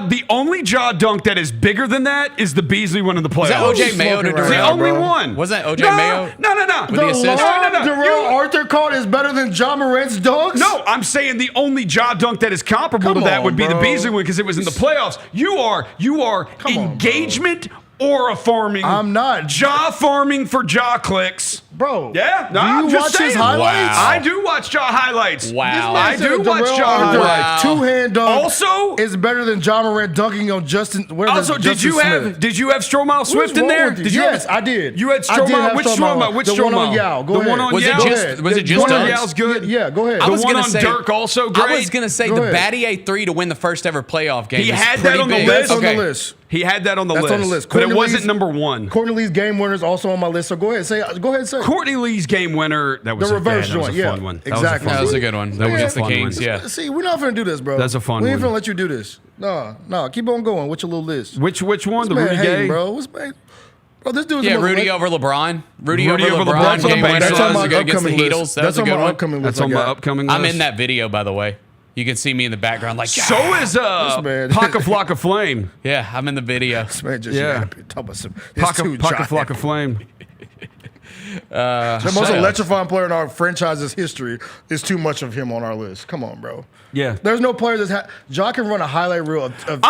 The only jaw dunk that is bigger than that is the Beasley one in the playoffs. Is that OJ Mayo to It's the Darrell? only one. Wasn't that OJ Mayo? No. With the assist? lob No. Darrell Arthur caught is better than John Morant's dunks? No, I'm saying the only jaw dunk that is comparable to Come that on, would be the bro. Beasley one because it was in the playoffs. You are Come on, engagement aura farming. I'm not. Jaw farming for jaw clicks. Bro. Yeah? No, Do I'm you just watch his saying. highlights? I do watch jaw highlights. Wow. I do watch Darrell jaw Arthur, highlights. two-hand dunk Also, is better than John Morant dunking on Justin. did you have Stromile Swift in there? Did you? Yes, I did. You had I did Stromile. have Which Stromile. Stromile? Which The Stromile? one on Yao. Go the ahead. one on Was it Yao? just- was it just the one on dunks? Yao's good? Yeah, go ahead. I The was one gonna on say, Dirk also great. I was going to say Go the ahead. Battier 3 to win the first ever playoff game. He is had pretty that on the big. list. That's on Okay. the list. He had that on the That's list. on the list. But it Courtney wasn't Lee's- number one. Courtney Lee's game winner is also on my list. So go ahead, say. Go ahead, and say. Courtney Lee's game winner. That was The reverse that was joint, a yeah, fun one. exactly. That was a good one. That That was was a against the fun Kings, one. yeah. See, we're not gonna do this, bro. That's a fun We ain't one. gonna let you do this. No. Keep on going. What's your little list? Which one? The This man Rudy hating, Gay? bro. What's man? Bro, this dude's Yeah, the most Rudy over LeBron. Rudy over over LeBron. LeBron. Game winner. That's That on was my good against the upcoming list. Heatles. That was That's a on good my one. upcoming list. That's on I my got. upcoming list. I'm in that video, by the way. You can see me in the background like, So is man. Pock a Flock of Flame. yeah, I'm in the video. This man just Yeah. talk about some. Pock a Flock of Flame. The most electrifying player in our franchise's history is too much of him on our list. Come on, bro. Yeah. There's no player that's Ja can run a highlight reel of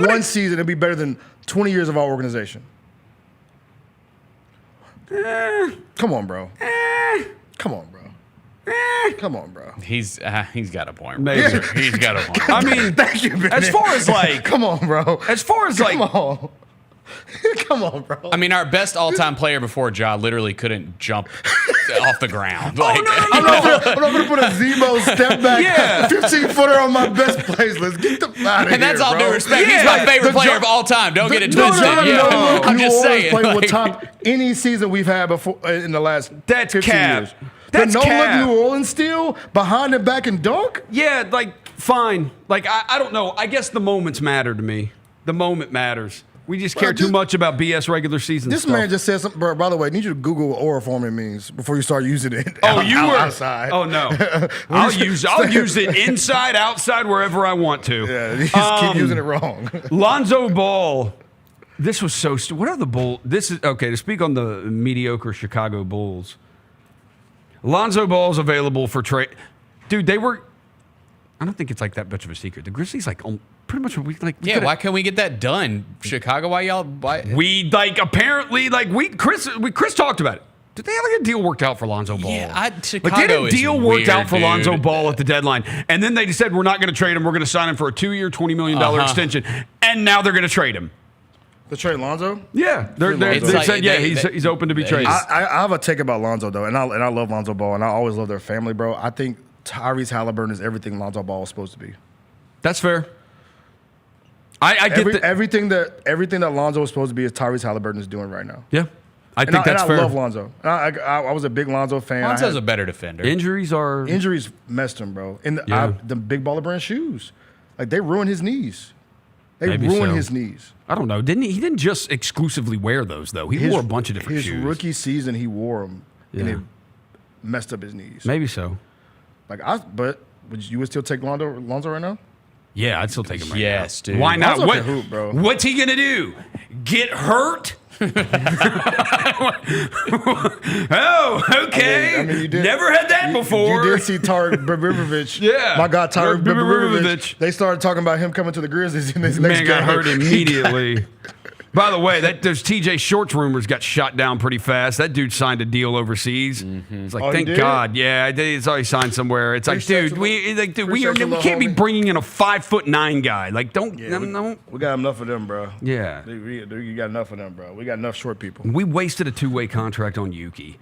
one season and be better than 20 years of our organization. Come on, bro. Come on, bro. Come on, bro. He's got a point. Maybe. He's got a point. I mean, Thank you, man. as far as like, Come on, bro. as far as like, Come on. Come on, bro. I mean, our best all-time player before Ja literally couldn't jump off the ground. Like, I'm not gonna put a Zemo step back 15-footer on my best plays list. Get the out of here, and that's all bro. due respect. Yeah. He's my favorite The player of all time. Don't get it No, twisted. I'm New just Orleans saying. played like- with top any season we've had before in the last That's 15 cap. years. That's but no cap. look New Orleans still behind the back and dunk. yeah, like fine. Like I don't know. I guess the moments matter to me. The moment matters. We just care too much about BS regular season This stuff. man just said something. Bro, by the way, I need you to Google what aura-forming means before you start using it. Oh, you were outside. Oh no, I'll use it inside, outside, wherever I want to. Yeah, you just keep using it wrong. Lonzo Ball. This was so stupid. What are the Bulls? This is okay to speak on the mediocre Chicago Bulls. Lonzo Ball's available for trade. Dude, they were. I don't think it's like that much of a secret. The Grizzlies pretty much yeah, why can't we get that done? Chicago, we apparently Chris talked about it. Did they have a deal worked out for Lonzo Ball? Yeah, they had a deal worked out for dude. Lonzo Ball at the deadline, and then they said we're not going to trade him. We're going to sign him for a 2-year, $20 million extension, and now they're going to trade him. The trade Lonzo? Yeah, they said he's open to be traded. I have a take about Lonzo though, and I love Lonzo Ball, and I always love their family, bro. I think Tyrese Halliburton is everything Lonzo Ball is supposed to be. That's fair. I get everything that Lonzo is supposed to be is Tyrese Halliburton is doing right now. Yeah, I think that's fair. I love Lonzo. I was a big Lonzo fan. Lonzo's a better defender. Injuries messed him, bro. In Yeah. the big baller brand shoes, like they ruined his knees. They Maybe ruined so. his knees. I don't know. He didn't just exclusively wear those though. He wore a bunch of different shoes. His rookie season, he wore them, and it messed up his knees. Maybe so. But you would still take Lonzo right now? Yeah, I'd still take him right now. Yes, dude. Why not? Lonzo can hoop, bro. What's he gonna do? Get hurt? Oh, okay. I mean, you did. Never had that before. You did see Tarek Bibirovic. Yeah. My God, Tarek Bibirovic. Bibirovic. They started talking about him coming to the Grizzlies in this next Man game. got hurt immediately. By the way, those TJ Shorts rumors got shot down pretty fast. That dude signed a deal overseas. It's like, thank God. Yeah, it's already signed somewhere. It's like, dude, we can't be bringing in a 5'9" guy. Like, no. We got enough of them, bro. Yeah. You got enough of them, bro. We got enough short people. We wasted a 2-way contract on Yuki.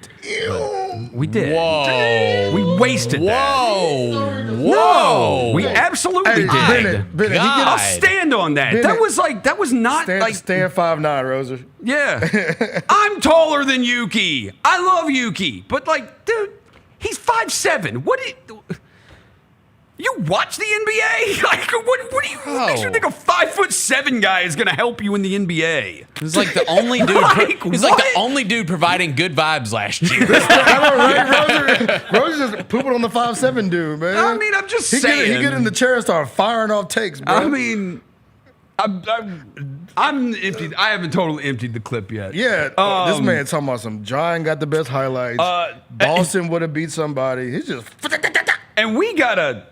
We did. Whoa. We wasted that. Whoa. No, we absolutely did. Bennett, I'll stand on that. Bennett, that was not stand 5'9", Roser. Yeah. I'm taller than Yuki. I love Yuki. But, like, dude, he's 5'7". You watch the NBA? Like, what makes you think a 5'7" guy is going to help you in the NBA? He's like the only dude. He's like the only dude providing good vibes last year. I know, right? Roser's just pooping on the 5'7" dude, man. I mean, I'm just saying. He get in the chair and start firing off takes, bro. I mean, I'm emptied. I haven't totally emptied the clip yet. Yeah, this man talking about some John got the best highlights. Boston would have beat somebody. He's just. And we gotta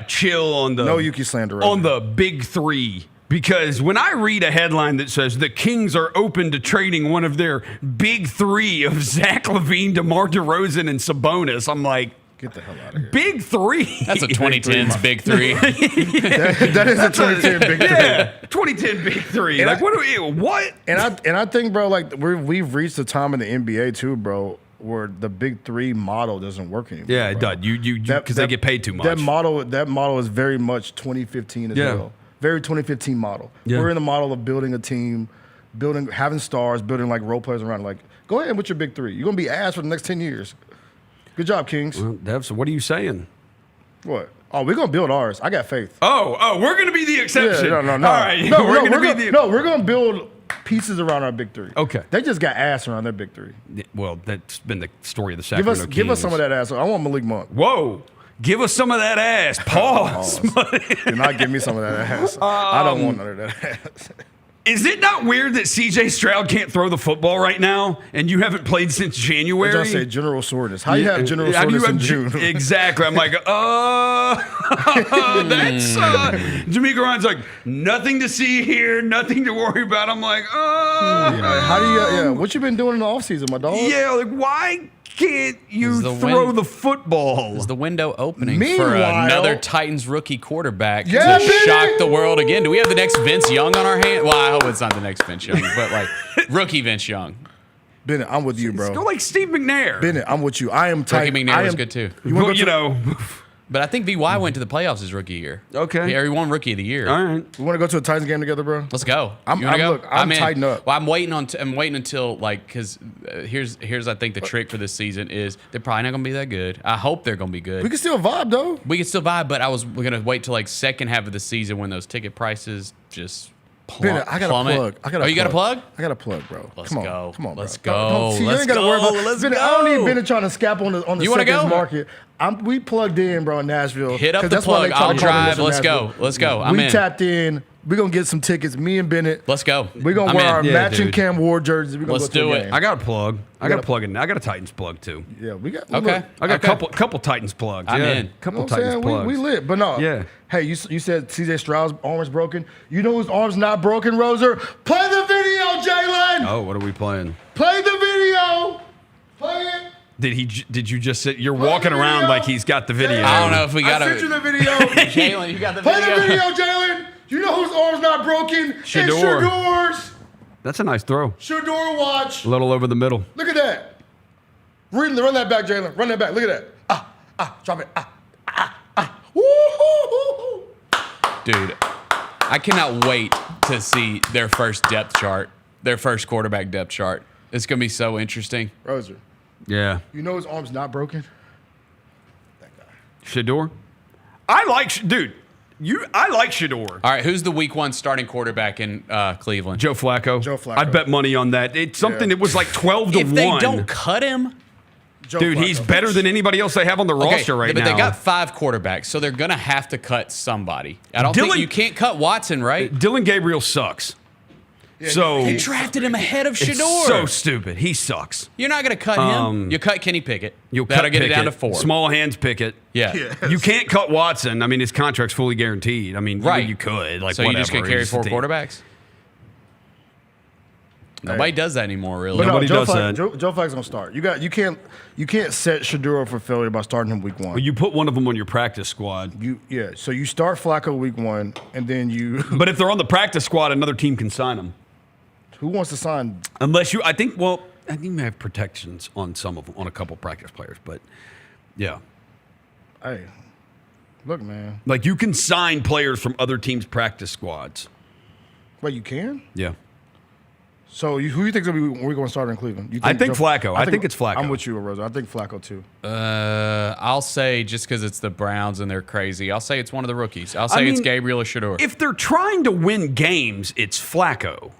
chill on the Yuki slander on the big three, because when I read a headline that says the Kings are open to trading one of their big three of Zach LaVine, DeMar DeRozan, and Sabonis, I'm like, get the hell out of here. Big three. That's a 2010s big three. that is a 2010 big three. Yeah, 2010 big three. And like, what? And I think, bro, like we've reached the time in the NBA too, bro, where the big three model doesn't work anymore. Yeah, it does. Because they get paid too much. That model is very much 2015 as well. Very 2015 model. Yeah. We're in the model of building a team, having stars, building like role players around. Like, go ahead with your big three. You're gonna be ass for the next 10 years. Good job, Kings. Well, Dev, so what are you saying? What? Oh, we're gonna build ours. I got faith. Oh, we're gonna be the exception. Yeah, no. All right, we're gonna build pieces around our big three. Okay. They just got ass around their big three. Well, that's been the story of the Sacramento Kings. Give us some of that ass. I want Malik Monk. Whoa. Give us some of that ass. Pause. Do not give me some of that ass. I don't want none of that ass. Is it not weird that CJ Stroud can't throw the football right now and you haven't played since January? I say general soreness. How you have general soreness in June? Exactly. I'm like, that's D'Amico Ryan's like, nothing to see here, nothing to worry about. I'm like, Yeah. How do you? What you been doing in the offseason, my dog? Yeah, like why can't you throw the football? Is the window opening for another Titans rookie quarterback to baby! shock the world again? Do we have the next Vince Young on our hand? Well, I hope it's not the next Vince Young, but like rookie Vince Young. Bennett, I'm with you, bro. Let's go like Steve McNair. Bennett, I'm with you. I am tight. Rookie McNair was good too. But I think VY went to the playoffs his rookie year. Okay. Yeah, he won rookie of the year. All right. We want to go to a Titans game together, bro? Let's go. I'm tighten up. Well, I'm waiting until like, because here's I think the trick for this season is they're probably not going to be that good. I hope they're going to be good. We can still vibe though. We can still vibe, but we're going to wait till like second half of the season when those ticket prices just Bennett, I got a plug. You got a plug? I got a plug, bro. Let's Come on, go. Come on, bro. Let's go. You ain't got to worry about Let's Bennett, go. I don't need Bennett trying to scap on the You wanna second go? market. We plugged in, bro, in Nashville. Hit up 'Cause the that's why they plug. try I'll to call drive. us in Let's go. Nashville. Let's go. I'm we in. tapped in. We're going to get some tickets. Me and Bennett. Let's go. We're going to wear our matching Cam Ward jerseys. We're gonna Let's go to do a it. game. I got a plug. I got a plug in. I got a Titans plug too. Yeah, we got. Okay. Look, I got a couple Titans plugs. I'm yeah. in. Couple you know what I'm Titans saying? plugs. We lit, but no. Yeah. Hey, you said CJ Stroud's arm is broken. You know whose arm's not broken, Roser? Play the video, Jaylon. Oh, what are we playing? Play the video. Play it. Did you just sit? You're walking around like he's got the video. I don't know if we got I sent you the video. Jaylon, you got the Play video. the video, Jaylon. You know whose arm's not broken? Shador. It's Shador's. That's a nice throw. Shador watch. A little over the middle. Look at that. Run that back, Jaylon. Run that back. Look at that. Drop it. Woo-hoo-hoo-hoo. Dude, I cannot wait to see their first depth chart, their first quarterback depth chart. It's going to be so interesting. Roser. Yeah. You know his arm's not broken? That guy. Shador? I like Shador. All right, who's the week one starting quarterback in Cleveland? Joe Flacco. I'd bet money on that. It's something that was like 12 to 1. If they don't cut him, dude, he's better than anybody else they have on the roster right now. But they got 5 quarterbacks, so they're going to have to cut somebody. I don't think you can't cut Watson, right? Dylan Gabriel sucks. So they drafted him ahead of Shador. It's so stupid. He sucks. You're not going to cut him. You cut Kenny Pickett. You'll That'll cut get Pickett. it down to 4. Small hands Pickett. Yeah. You can't cut Watson. I mean, his contract's fully guaranteed. I mean, right. You could. Like, so whatever. You're just going to carry 4 quarterbacks? Nobody does that anymore, really. But Nobody Joe does that. Joe Flacco's gonna start. You can't set Shaduro for failure by starting him week 1. Well, you put one of them on your practice squad. So you start Flacco week 1, and then you. But if they're on the practice squad, another team can sign them. Who wants to sign? Unless you, I think you may have protections on some of them, on a couple practice players, but yeah. Hey, look, man. Like you can sign players from other teams' practice squads. Wait, you can? Yeah. So who do you think we're going to start in Cleveland? I think Flacco. I think it's Flacco. I'm with you, Roser. I think Flacco too. I'll say just because it's the Browns and they're crazy. I'll say it's one of the rookies. I'll say it's Gabriel or Shador. If they're trying to win games, it's Flacco.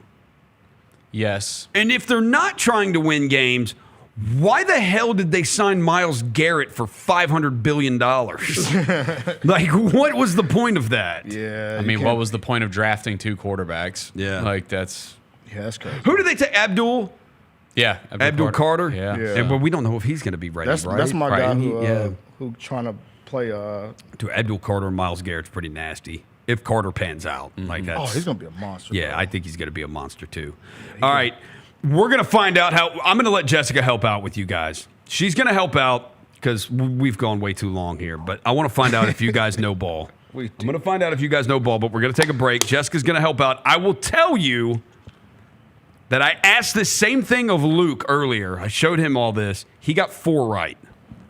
Yes. And if they're not trying to win games, why the hell did they sign Myles Garrett for $500 billion? Like, what was the point of that? Yeah. I mean, what was the point of drafting 2 quarterbacks? Yeah. Like, that's... Yeah, that's crazy. Who did they take? Abdul? Yeah. Abdul Carter? Yeah. Well, we don't know if he's going to be ready, right? That's my right. guy who trying to play. To Abdul Carter and Myles Garrett's pretty nasty. If Carter pans out. Like that's, he's going to be a monster. Yeah, bro. I think he's going to be a monster too. All right. We're going to find out how. I'm going to let Jessica help out with you guys. She's going to help out because we've gone way too long here. But I want to find out if you guys know ball. I'm going to find out if you guys know ball, but we're going to take a break. Jessica's going to help out. I will tell you that I asked the same thing of Luke earlier. I showed him all this. He got 4 right.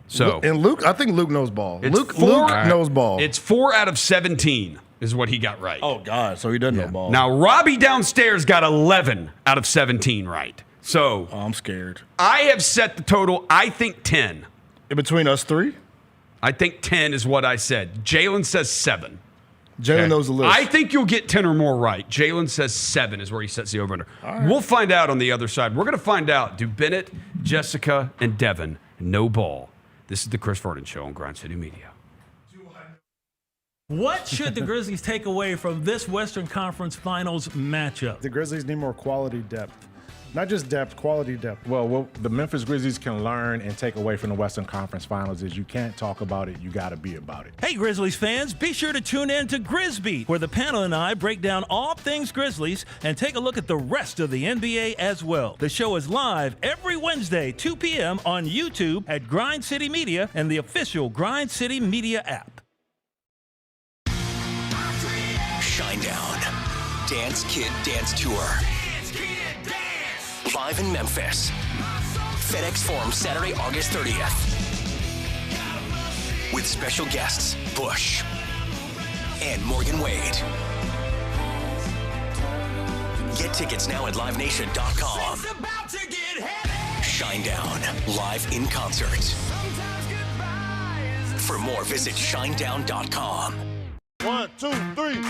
So and Luke, I think Luke knows ball. Luke right. knows ball. It's 4 out of 17 is what he got right. Oh God, so he doesn't know ball. Now Robbie downstairs got 11 out of 17 right. So I'm scared. I have set the total. I think 10. In between us 3, I think 10 is what I said. Jaylon says 7. Jalen knows the list. I think you'll get 10 or more right. Jaylon says 7 is where he sets the over-under. Right. We'll find out on the other side. We're going to find out, do Bennett, Jessica, and Devin know ball? This is the Chris Vernon Show on Grind City Media. What should the Grizzlies take away from this Western Conference Finals matchup? The Grizzlies need more quality depth. Not just depth, quality depth. Well, what the Memphis Grizzlies can learn and take away from the Western Conference Finals is you can't talk about it, you got to be about it. Hey, Grizzlies fans, be sure to tune in to Grizzbeat, where the panel and I break down all things Grizzlies and take a look at the rest of the NBA as well. The show is live every Wednesday, 2 p.m. on YouTube at Grind City Media and the official Grind City Media app. Shinedown. Dance Kid Dance Tour. Live in Memphis. FedEx Forum, Saturday, August 30th. With special guests, Bush and Morgan Wade. Get tickets now at livenation.com. Shinedown, live in concert. For more, visit shinedown.com. 1, 2, 3.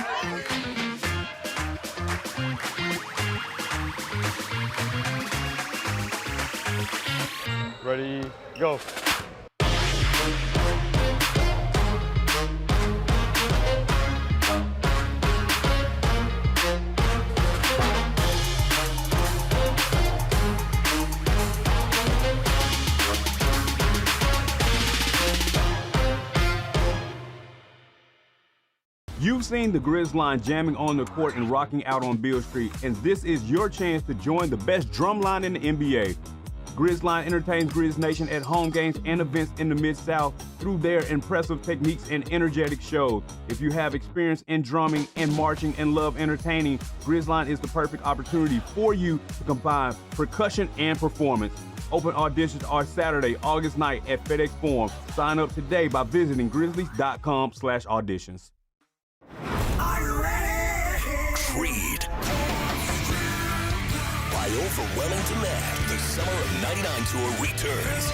Ready, go. You've seen the Grizz line jamming on the court and rocking out on Beale Street, and this is your chance to join the best drum line in the NBA. Grizz line entertains Grizz Nation at home games and events in the Mid-South through their impressive techniques and energetic shows. If you have experience in drumming and marching and love entertaining, Grizz line is the perfect opportunity for you to combine percussion and performance. Open auditions are Saturday, August 9th at FedEx Forum. Sign up today by visiting grizzlies.com/auditions. Creed. By overwhelming demand, the Summer of '99 tour returns.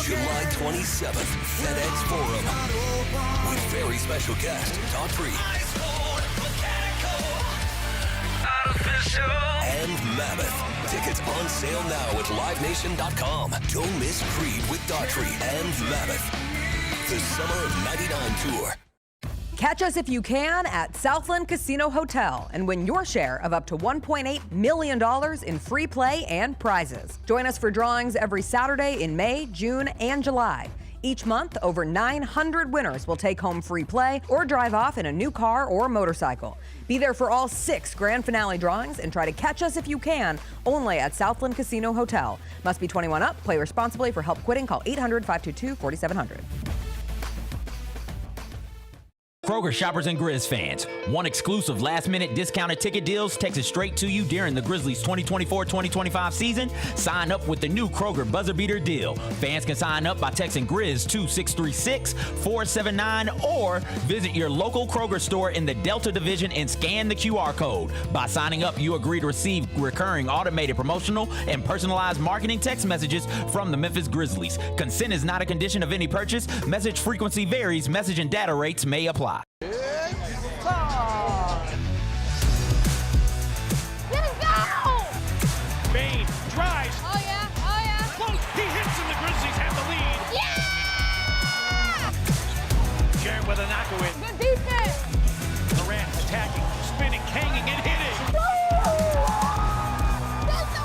July 27th, FedEx Forum. With very special guest, Daughtry. And Mammoth. Tickets on sale now at livenation.com. Don't miss Creed with Daughtry and Mammoth. The Summer of '99 tour. Catch us if you can at Southland Casino Hotel and win your share of up to $1.8 million in free play and prizes. Join us for drawings every Saturday in May, June, and July. Each month, over 900 winners will take home free play or drive off in a new car or motorcycle. Be there for all 6 grand finale drawings and try to catch us if you can, only at Southland Casino Hotel. Must be 21 up. Play responsibly. For help quitting, call 800-522-4700. Kroger shoppers and Grizz fans, 1 exclusive last-minute discounted ticket deals texted straight to you during the Grizzlies 2024-2025 season. Sign up with the new Kroger Buzzer Beater deal. Fans can sign up by texting Grizz to 636-479 or visit your local Kroger store in the Delta Division and scan the QR code. By signing up, you agree to receive recurring automated promotional and personalized marketing text messages from the Memphis Grizzlies. Consent is not a condition of any purchase. Message frequency varies. Message and data rates may apply. Bain drives. Oh yeah. Close. He hits and the Grizzlies have the lead. Yeah! Jared with a knockaway. Good defense. Durant attacking, spinning, hanging, and hitting. Let's go.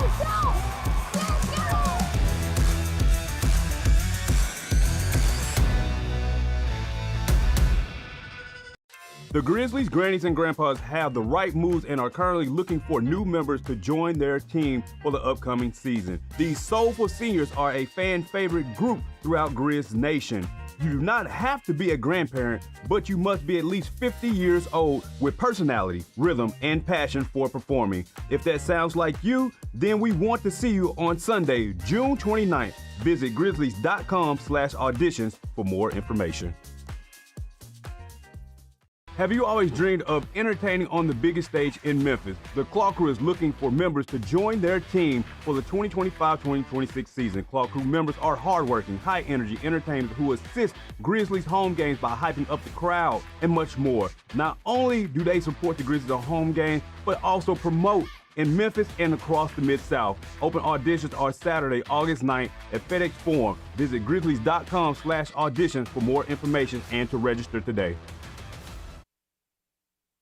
The Grizzlies, grannies, and grandpas have the right moves and are currently looking for new members to join their team for the upcoming season. These soulful seniors are a fan favorite group throughout Grizz Nation. You do not have to be a grandparent, but you must be at least 50 years old with personality, rhythm, and passion for performing. If that sounds like you, then we want to see you on Sunday, June 29th. Visit grizzlies.com/auditions for more information. Have you always dreamed of entertaining on the biggest stage in Memphis? The Claw Crew is looking for members to join their team for the 2025-2026 season. Claw Crew members are hardworking, high-energy entertainers who assist Grizzlies home games by hyping up the crowd and much more. Not only do they support the Grizzlies at home games, but also promote in Memphis and across the Mid-South. Open auditions are Saturday, August 9th at FedEx Forum. Visit grizzlies.com/auditions for more information and to register today.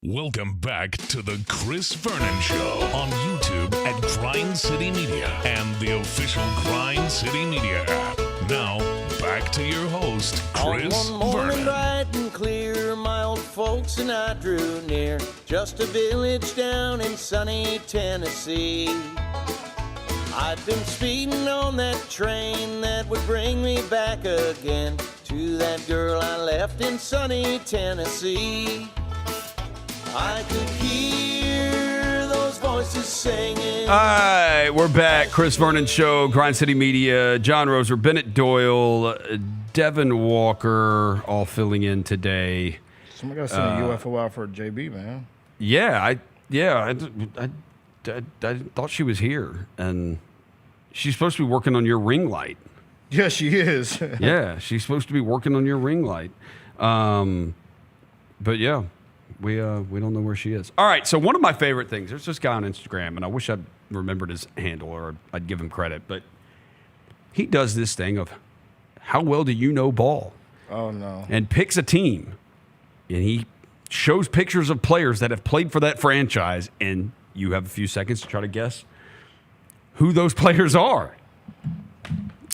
Welcome back to the Chris Vernon Show on YouTube at Grind City Media and the official Grind City Media app. Now, back to your host, Chris On one morning Vernon. bright and clear, my old folks and I drew near, just a village down in sunny Tennessee. I'd been speeding on that train that would bring me back again to that girl I left in sunny Tennessee. I could hear those voices singing. All right, we're back. Chris Vernon Show, Grind City Media, Jon Roser, Bennett Doyle, Devin Walker, all filling in today. Somebody got to send a UFO out for JB, man. Yeah, I thought she was here, and she's supposed to be working on your ring light. Yeah, she is. Yeah, she's supposed to be working on your ring light. But yeah. We don't know where she is. All right, so one of my favorite things, there's this guy on Instagram, and I wish I'd remembered his handle or I'd give him credit, but he does this thing of how well do you know ball? Oh, no. And picks a team, and he shows pictures of players that have played for that franchise, and you have a few seconds to try to guess who those players are.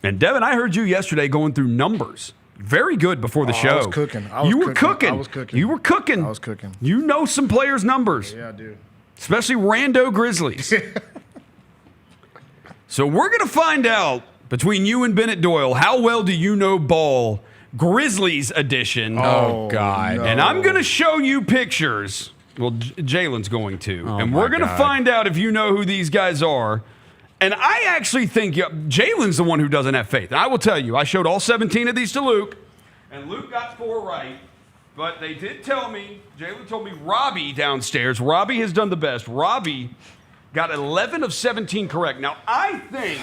And Devin, I heard you yesterday going through numbers. Very good before the show. I was cooking. You were cooking. I was cooking. You were cooking. I was cooking. You know some players' numbers. Yeah, I do. Especially rando Grizzlies. So we're going to find out between you and Bennett Doyle, how well do you know ball, Grizzlies edition. Oh, God. No. And I'm going to show you pictures. Well, Jaylon's going to. And we're going to find out if you know who these guys are. And I actually think Jaylon's the one who doesn't have faith. And I will tell you, I showed all 17 of these to Luke, and Luke got 4 right. But they did tell me, Jaylon told me Robbie downstairs, Robbie has done the best. Robbie got 11 of 17 correct. Now, I think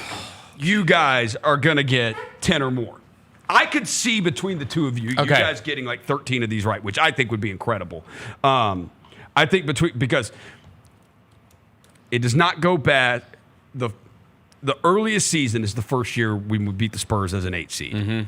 you guys are going to get 10 or more. I could see between the two of you, you guys getting like 13 of these right, which I think would be incredible. I think because it does not go bad. The earliest season is the first year we would beat the Spurs as an 8 seed. Mm-hmm.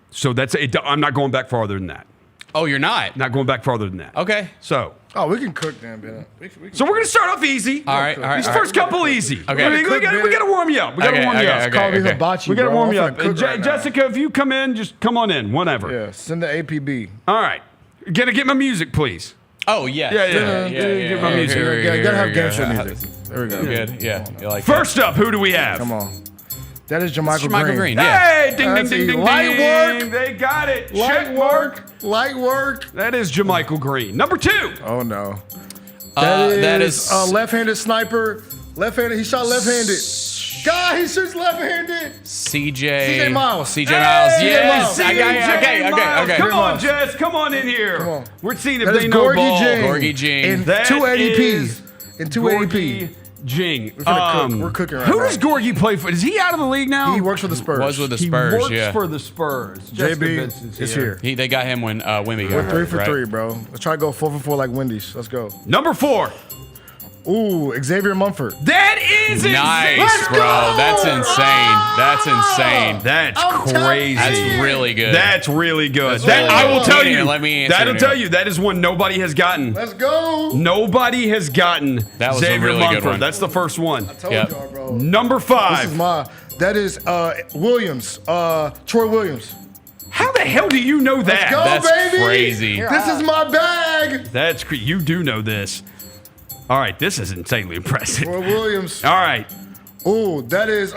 So that's it. I'm not going back farther than that. Oh, you're not? Not going back farther than that. Okay. So Oh, we can cook then, man. So we're gonna start off easy. All right. These first couple easy. Okay. We gotta warm you up. We gotta warm you up. It's called hibachi. We gotta bro. warm you I'm up. finna cook right now. Jessica, if you come in, just come on in. Whatever. Yeah, send the APB. All right. Gonna get my music, please. Oh, yeah. Yeah. Get my music. You gotta have game show music. There we go. Good. Yeah. You like First up, who do we have? Come on. That is Jermichael Jermichael Green. yeah. Hey, ding, ding, ding, ding, Light ding. work. They got it. Light Check mark. Light work. That is Jermichael Green. Number 2. Oh, no. That is left-handed sniper. Left-handed. He shot left-handed. God, he shoots left-handed. CJ Miles. CJ Miles. Yes. Okay. Come on, Jess. Come on in here. Come on. We're seeing if That they is know Gorgie ball. Jing. Gorgie Jing. In That 280p. In 280p. Jing. We're cooking right Who now. does Gorgie play for? Is he out of the league now? He works for the Spurs. Was with the Spurs. He works yeah. for the Spurs. Jessica JB Benson's is here. They got him when Wimby got We're hurt, 3 for right? 3, bro. Let's try to go 4 for 4 like Wendy's. Let's go. Number 4. Ooh, Xavier Mumford. That is Nice, bro. That's insane. That's insane. That's crazy. That's really good. That's really good. That's That really I will good. tell Here, you. let me answer That'll it tell here. you. That is one nobody has gotten. Let's go. Nobody has gotten That was a Xavier really Mumford. good one. That's the first one. I told Yep. y'all, bro. Number This 5. is that is Williams. Troy Williams. How the hell do you know that? Let's go, That's baby. crazy. This is my bag. That's you do know this. All right, this is insanely impressive. Troy Williams. All right. Ooh, that is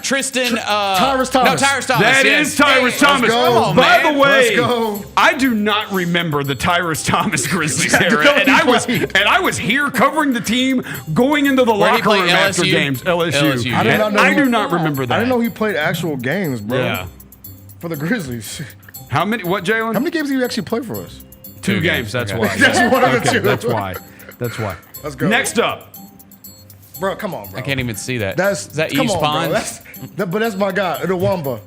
Tristan. Tyrus Thomas. No, Tyrus Thomas. That yes. is Tyrus Thomas. go. Come on, By man. the way, Let's go. I do not remember the Tyrus Thomas Grizzlies Yeah, era, don't and be I was here covering the team, going into the Where'd he locker play, room after LSU? games. LSU. LSU, I did not know I he- do not remember that. I didn't know he played actual games, bro. Yeah. For the Grizzlies. How many? What, Jaylon? How many games did he actually play for us? 2 games. That's Okay. why. That's one of the Okay, two. That's why. That's why. Let's go. Next up. Bro, come on, bro. I can't even see that. Is that come East on, Pond? bro. But that's my guy, Idawamba.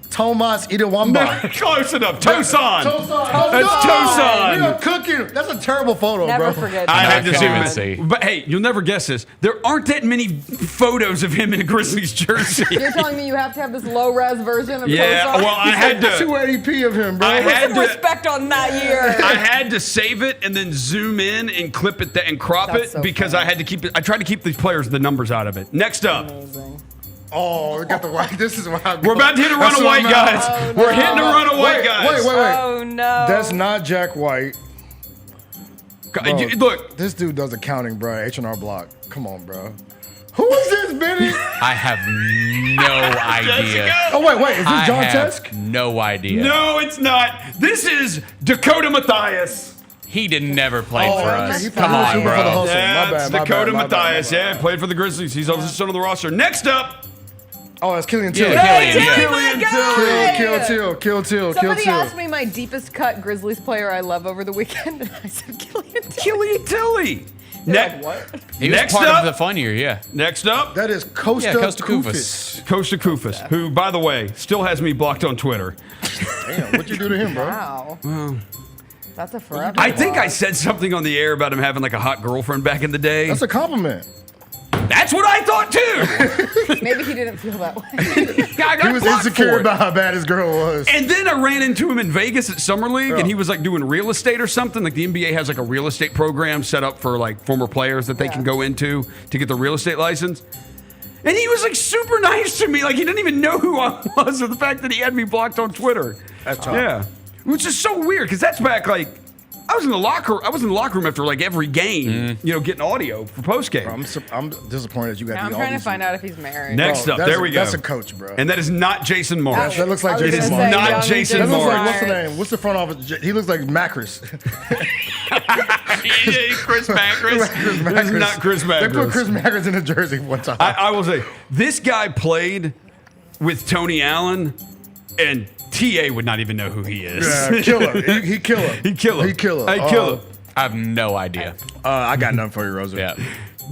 Tomas Idawamba. Close enough. Tosan. Tosan. That's Tosan. We are cooking. That's a terrible photo, Never bro. forget I that. had to can't zoom even in. see. But hey, you'll never guess this. There aren't that many photos of him in a Grizzlies jersey. You're telling me you have to have this low-res version of Yeah, Tosan? well, I had to. 280p of him, bro. I Put had some to. respect on that year. I had to save it and then zoom in and clip it and crop That's it so because funny. I had to keep it. I tried to keep the players the numbers out of it. Next up, Amazing. Oh, we got the white. This is why we're about to hit a run of white guys. Oh, We're no. hitting a run of white guys. Wait. Oh, no. That's not Jack White. Bro, Look, this dude does accounting, bro. H&R Block. Come on, bro. Who is this, Bennett? I have no idea. Oh, wait. Is this John Tesk? No idea. no, it's not. This is Dakota Mathias. He did never play Oh, for okay. us. He played Come for the on, Super bro. for the Hustle. That's My bad, Dakota my bad. Mathias. Yeah, played for the Grizzlies. He's also on the roster. Next up. Oh, that's Killian Till. Yeah, Tilly, Killian, my guy! Kill Till. Somebody asked me my deepest cut Grizzlies player I love over the weekend, and I said Killian Tilly. Killian Tilly. Like, what? He was Next part up. of the fun year, yeah. Next up, That is Costa Koufis. Costa Koufis, who, by the way, still has me blocked on Twitter. Damn, what'd you do to him, bro? Wow. Well, That's a forever. I think I block. said something on the air about him having like a hot girlfriend back in the day. That's a compliment. That's what I thought too. Maybe he didn't feel that way. I got He was blocked insecure for it. about how bad his girl was. And then I ran into him in Vegas at Summer League, Yeah. and he was like doing real estate or something. Like the NBA has like a real estate program set up for like former players that they can go into to get the real estate license. And he was like super nice to me. Like he didn't even know who I was, or the fact that he had me blocked on Twitter. That's tough. Yeah, which is so weird because that's back like I was in the locker room after like every game, you know, getting audio for post game. I'm disappointed you got Now I'm all trying to these- find out if he's married. Next up, there we go. That's a coach, bro. And that is not Jason Marsh. That looks like I was Jason gonna Marsh. say, Not young Jason That looks like, Marsh. what's the name? What's the front office? He looks like Macris. Chris Macris. This is not Chris Macris. They put Chris Macris in a jersey one time. I will say, this guy played with Tony Allen, and TA would not even know who he is. Yeah, killer. He kill him. He kill him. He kill him. I kill him. I have no idea. I got nothing for you, Roser. Yeah.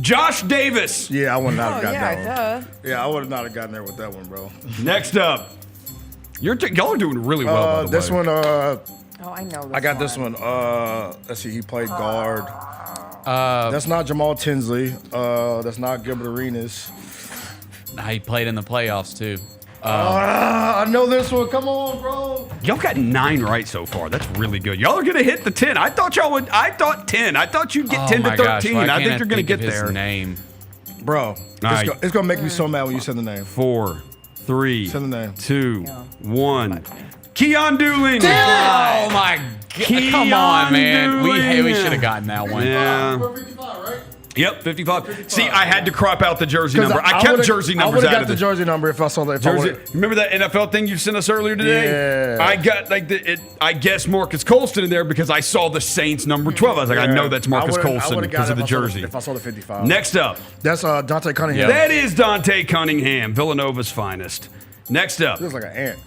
Josh Davis. Yeah, I would not Oh, have gotten yeah, that one. duh. Yeah, I would not have gotten there with that one, bro. Next up. Y'all are doing really well, by the This way. one, Oh, I know this I got this one. Let's see, he played guard. Uh, That's not Jamal Tinsley. That's not Gilbert Arenas. he played in the playoffs, too. I know this one. Come on, bro. Y'all got 9 right so far. That's really good. Y'all are gonna hit the 10. I thought y'all would. I thought 10. I thought you'd get 10 to 13. I think you're gonna get there. Name, bro. It's gonna make me so mad when you say the name. 4, 3, Say the name. 2, 1. Keon Dooling. Oh my God! Come on, man. We should have gotten that one. Yeah. Yep, 55. See, I had to crop out the jersey number. I kept jersey numbers out of it. I would have got the jersey number if I saw that. Remember that NFL thing you sent us earlier today? Yeah. I got I guessed Marcus Colston in there because I saw the Saints number 12. I was like, I know that's Marcus Colston because of the jersey. If I saw the 55. Next up. That's Dante Cunningham. That is Dante Cunningham, Villanova's finest. Next up. Looks like an ant.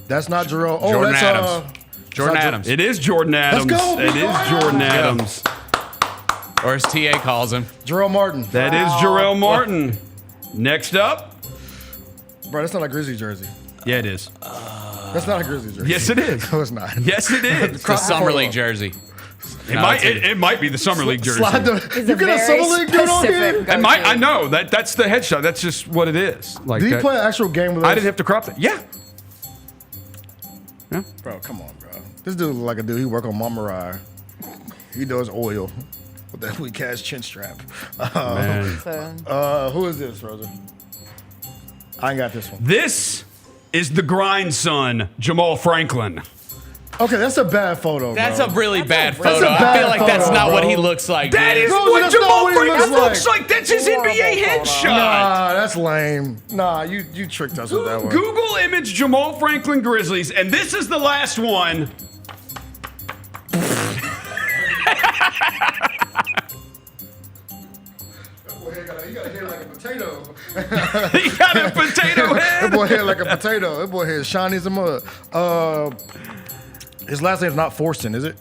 That's not Jerome. Oh, Jordan that's Adams. Jordan Adams. It is Jordan Adams. Let's go. It is Jordan Adams. Or as TA calls him. Jerome Martin. That is Jarrell Martin. Next up. Bro, that's not a Grizzlies jersey. Yeah, it is. That's not a Grizzlies jersey. Yes, it is. No, it's not. Yes, it is. It's the Summer League jersey. It might be the Summer League jersey. You get a Summer League jersey on here? I know. That's the headshot. That's just what it is. Like, Did he play an actual game with us? I didn't have to crop that. Yeah. Yeah. Bro, come on, bro. This dude look like a dude. He work on Mama Rye. He does oil with that weak ass chin strap. Who is this, Rosa? I ain't got this one. This is the grind son, Jamal Franklin. Okay, that's a bad photo. That's bro. a really bad photo. I feel like that's not what he looks like. That is what Jamal Franklin looks like. That's his NBA headshot. Nah, that's lame. Nah, you tricked us with that one. Google image Jamal Franklin Grizzlies, and this is the last one. He got a head like a potato. He got a potato head. That boy head like a potato. That boy head shiny as a mud. His last name's not Forston, is it?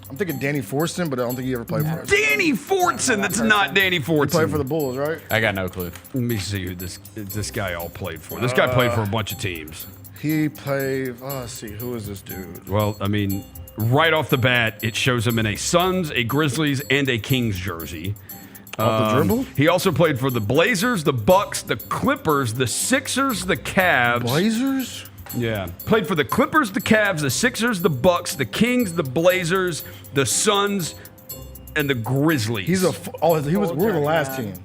I'm thinking Danny Forston, but I don't think he ever played for us. Danny Fortson. That's not Danny Fortson. He played for the Bulls, right? I got no clue. Let me see who this guy all played for. This guy played for a bunch of teams. He played. Let's see. Who is this dude? Well, I mean, right off the bat, it shows him in a Suns, a Grizzlies, and a Kings jersey. Off the dribble? He also played for the Blazers, the Bucks, the Clippers, the Sixers, the Cavs. Blazers? Yeah. Played for the Clippers, the Cavs, the Sixers, the Bucks, the Kings, the Blazers, the Suns, and the Grizzlies. We were the last team.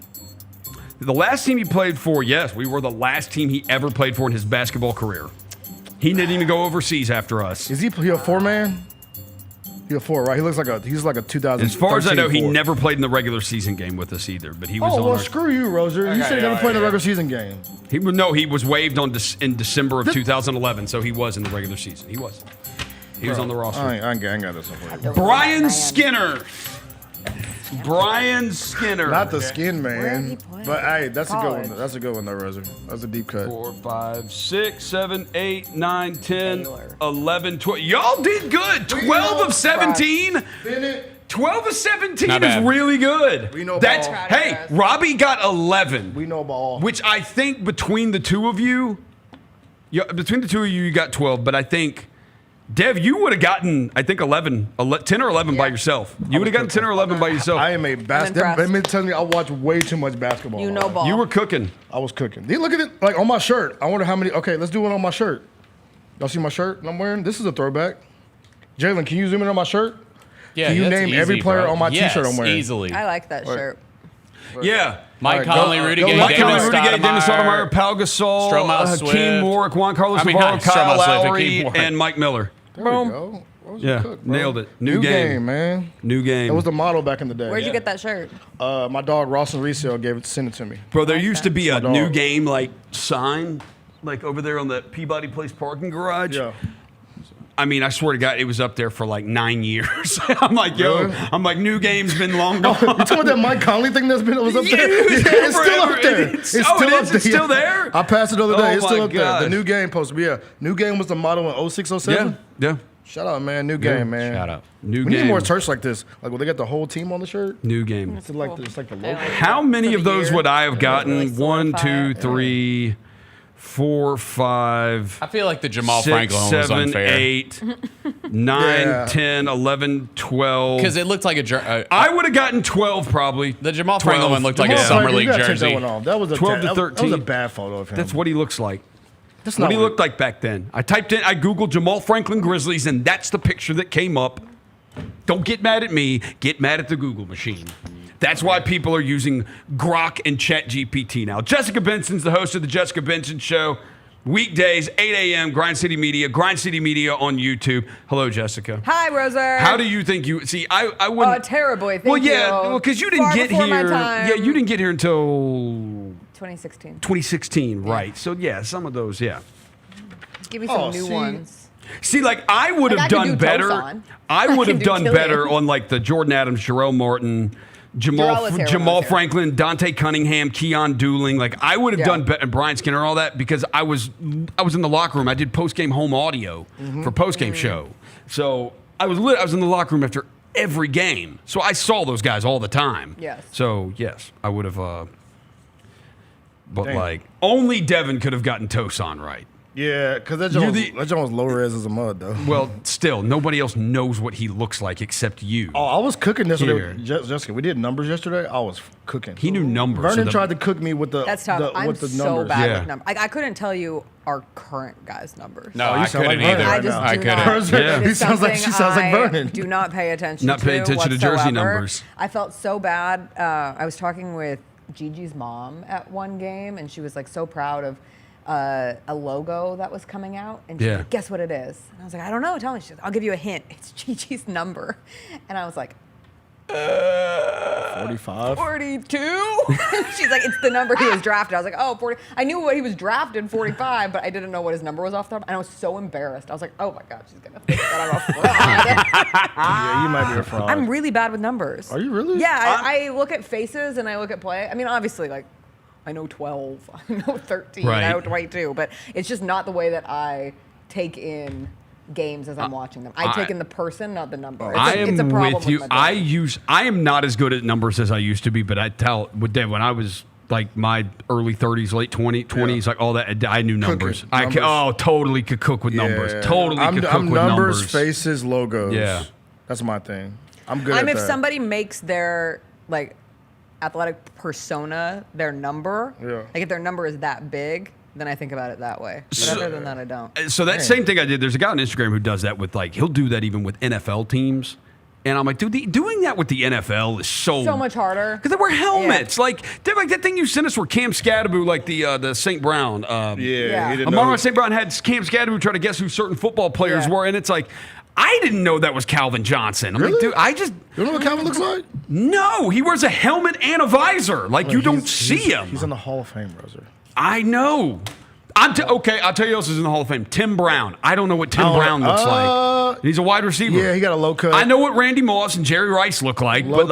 The last team he played for, yes, we were the last team he ever played for in his basketball career. He didn't even go overseas after us. Is he a 4-man? He's a 4, right? He's like a 2000. As far as I know, he never played in the regular season game with us either. But he was. Oh well, screw you, Roser. You said he never played in the regular season game. He was waived in December of 2011, so he was in the regular season. He was. He was on the roster. I ain't got this one. Brian Skinner. Brian Skinner. Not the skin man. But hey, that's a good one. That's a good one, though, Roser. That's a deep cut. 4, 5, 6, 7, 8, 9, 10, 11, 12. Y'all did good. 12 of 17. 12 of 17 is really good. We know ball. Hey, Robbie got 11. We know ball. Which I think between the two of you, you got 12. But I think, Dev, you would have gotten, I think, 10 or 11 by yourself. You would have gotten 10 or 11 by yourself. I am a basketball. Let me tell you, I watch way too much basketball. You know ball. You were cooking. I was cooking. Look at it, like on my shirt. I wonder how many. Okay, let's do one on my shirt. Y'all see my shirt I'm wearing? This is a throwback. Jaylon, can you zoom in on my shirt? Yeah, can you name every player on my T-shirt I'm wearing? Easily. I like that shirt. Yeah. Mike Conley, Rudy Gay, Dennis Stoudemire, Pau Gasol, Hakeem Warwick, Juan Carlos Navarro, Kyle Lowry, and Mike Miller. There we go. Nailed it. New game, man. New game. That was the motto back in the day. Where'd you get that shirt? My dog Rawson Resale sent it to me. Bro, there used to be a new game sign over there on the Peabody Place parking garage. Yeah. I mean, I swear to God, it was up there for 9 years. I'm like, new game's been long gone. You talking about that Mike Conley thing that was up there? It's still up there. It's still there? I passed it the other day. It's still up there. The new game posted. Yeah. New game was the motto in 06, 07? Yeah. Shout out, man. New game, man. Shout out. New we game. need more shirts like this. Like, they got the whole team on the shirt? New game. It's like the logo. How many of those would I have gotten? 1, 2, 3, 4, 5. I feel like the Jamal 6, Franklin one was 7, unfair. 8, 9, 10, 11, 12. Because it looked like a. I would have gotten 12 probably. The Jamal Franklin one looked like a summer league jersey. That was 12 to 13. That was a bad photo of him. That's what he looks like. That's what he looked like back then. I Googled Jamal Franklin Grizzlies, and that's the picture that came up. Don't get mad at me. Get mad at the Google machine. That's why people are using Grok and ChatGPT now. Jessica Benson's the host of the Jessica Benson Show. Weekdays, 8 a.m., Grind City Media on YouTube. Hello, Jessica. Hi, Roser. How do you think you... See, I wouldn't... terribly, thank you. Well, because you didn't get here... My time. Yeah, you didn't get here until... 2016. 2016, right. So, yeah, some of those, yeah. Give me some new ones. See, like, I would have done better. I would have done better on, like, the Jordan Adams, Jarrell Martin... Jamal Franklin, Dante Cunningham, Keon Dooling. Like, I would have done better, Brian Skinner, all that, because I was in the locker room. I did post-game home audio for post-game show. So I was in the locker room after every game. So I saw those guys all the time. Yes. So, yes, I would have. But, like, only Devin could have gotten Tosan right. Yeah, because that joint was low res as a mud, though. Well, still, nobody else knows what he looks like except you. Oh, I was cooking this one. Jessica, we did numbers yesterday. I was cooking. He knew numbers. Vernon tried to cook me with the That's tough. I'm with the so numbers. bad with numbers. I couldn't tell you our current guy's numbers. No, I couldn't either. I couldn't. He sounds like she sounds like Vernon. Do not pay attention. Not pay attention to jersey numbers. I felt so bad. I was talking with Gigi's mom at one game, and she was like so proud of a logo that was coming out, and she's like, guess what it is? And I was like, I don't know, tell me. She's like, I'll give you a hint. It's Gigi's number. And I was like, 45? 42? She's like, it's the number he was drafted. I was like, oh, 40. I knew what he was drafted, 45, but I didn't know what his number was off the top. And I was so embarrassed. I was like, oh my God, she's going to think that I'm a fraud. Yeah, you might be a fraud. I'm really bad with numbers. Are you really? Yeah, I look at faces and I look at play. I mean, obviously, like, I know 12, I know 13, I know 22, but it's just not the way that I take in games as I'm watching them. I take in the person, not the number. It's a problem with you. I am not as good at numbers as I used to be, but I tell with Dave when I was like my early 30s, late 20s, like all that, I knew numbers. Totally could cook with numbers. Totally could cook with numbers. Faces, logos. Yeah, that's my thing. I'm good at that. If somebody makes their like athletic persona their number, like if their number is that big, then I think about it that way. But other than that, I don't. So that same thing I did, there's a guy on Instagram who does that with like, he'll do that even with NFL teams. And I'm like, dude, doing that with the NFL is so much harder. Because they wear helmets. Like that thing you sent us where Cam Scadaboo, like the St. Brown. Amara St. Brown had Cam Scadaboo try to guess who certain football players were. And it's like, I didn't know that was Calvin Johnson. I'm like, dude, You don't know what Calvin looks like? No, he wears a helmet and a visor. Like, you don't see him. He's in the Hall of Fame, Roser. I know. Okay, I'll tell you who else is in the Hall of Fame. Tim Brown. I don't know what Tim Brown looks like. He's a wide receiver. Yeah, he got a low cut. I know what Randy Moss and Jerry Rice look like, low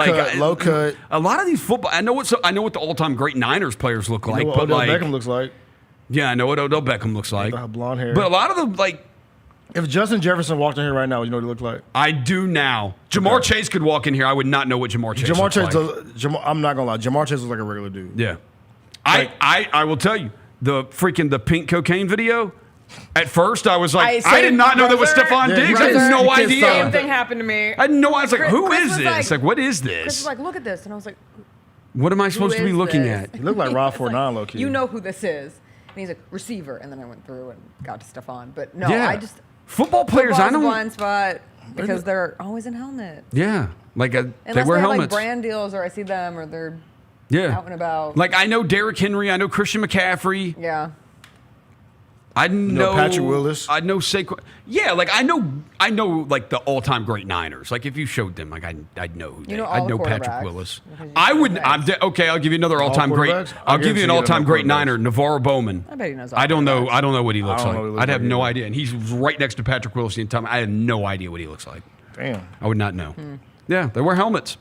cut. A lot of these football. I know what the all-time great Niners players look like. You know what Odell Beckham looks like. Yeah, I know what Odell Beckham looks like. Blonde hair. But a lot of them, like. If Justin Jefferson walked in here right now, you know what he looked like? I do now. Jamar Chase could walk in here. I would not know what Jamar Chase looks like. I'm not gonna lie. Jamar Chase looks like a regular dude. Yeah. I will tell you. The pink cocaine video. At first, I was like, I did not know that was Stephon Diggs. I had no idea. Same thing happened to me. I had no idea. I was like, who is this? Like, what is this? Chris was like, look at this. And I was like, what am I supposed to be looking at? He looked like Rob Fornan, low key. You know who this is. And he's like, receiver. And then I went through and got to Stephon. But no, I just. Football players, I don't. Blind spot because they're always in helmets. Yeah. Like, they wear have, helmets. Like brand deals or I see them or they're out and about. Like, I know Derrick Henry. I know Christian McCaffrey. Yeah. I know Patrick Willis. I know Saquon. Yeah, like I know like the all-time great Niners. Like if you showed them, like I'd know who. I'd know Patrick Willis. I would. Okay, I'll give you another all-time great. I'll give you an all-time great Niner, Navarro Bowman. I bet he knows. I don't know what he looks like. I'd have no idea. And he's right next to Patrick Willis the entire time. I had no idea what he looks like. Damn. I would not know. Yeah, they wear helmets.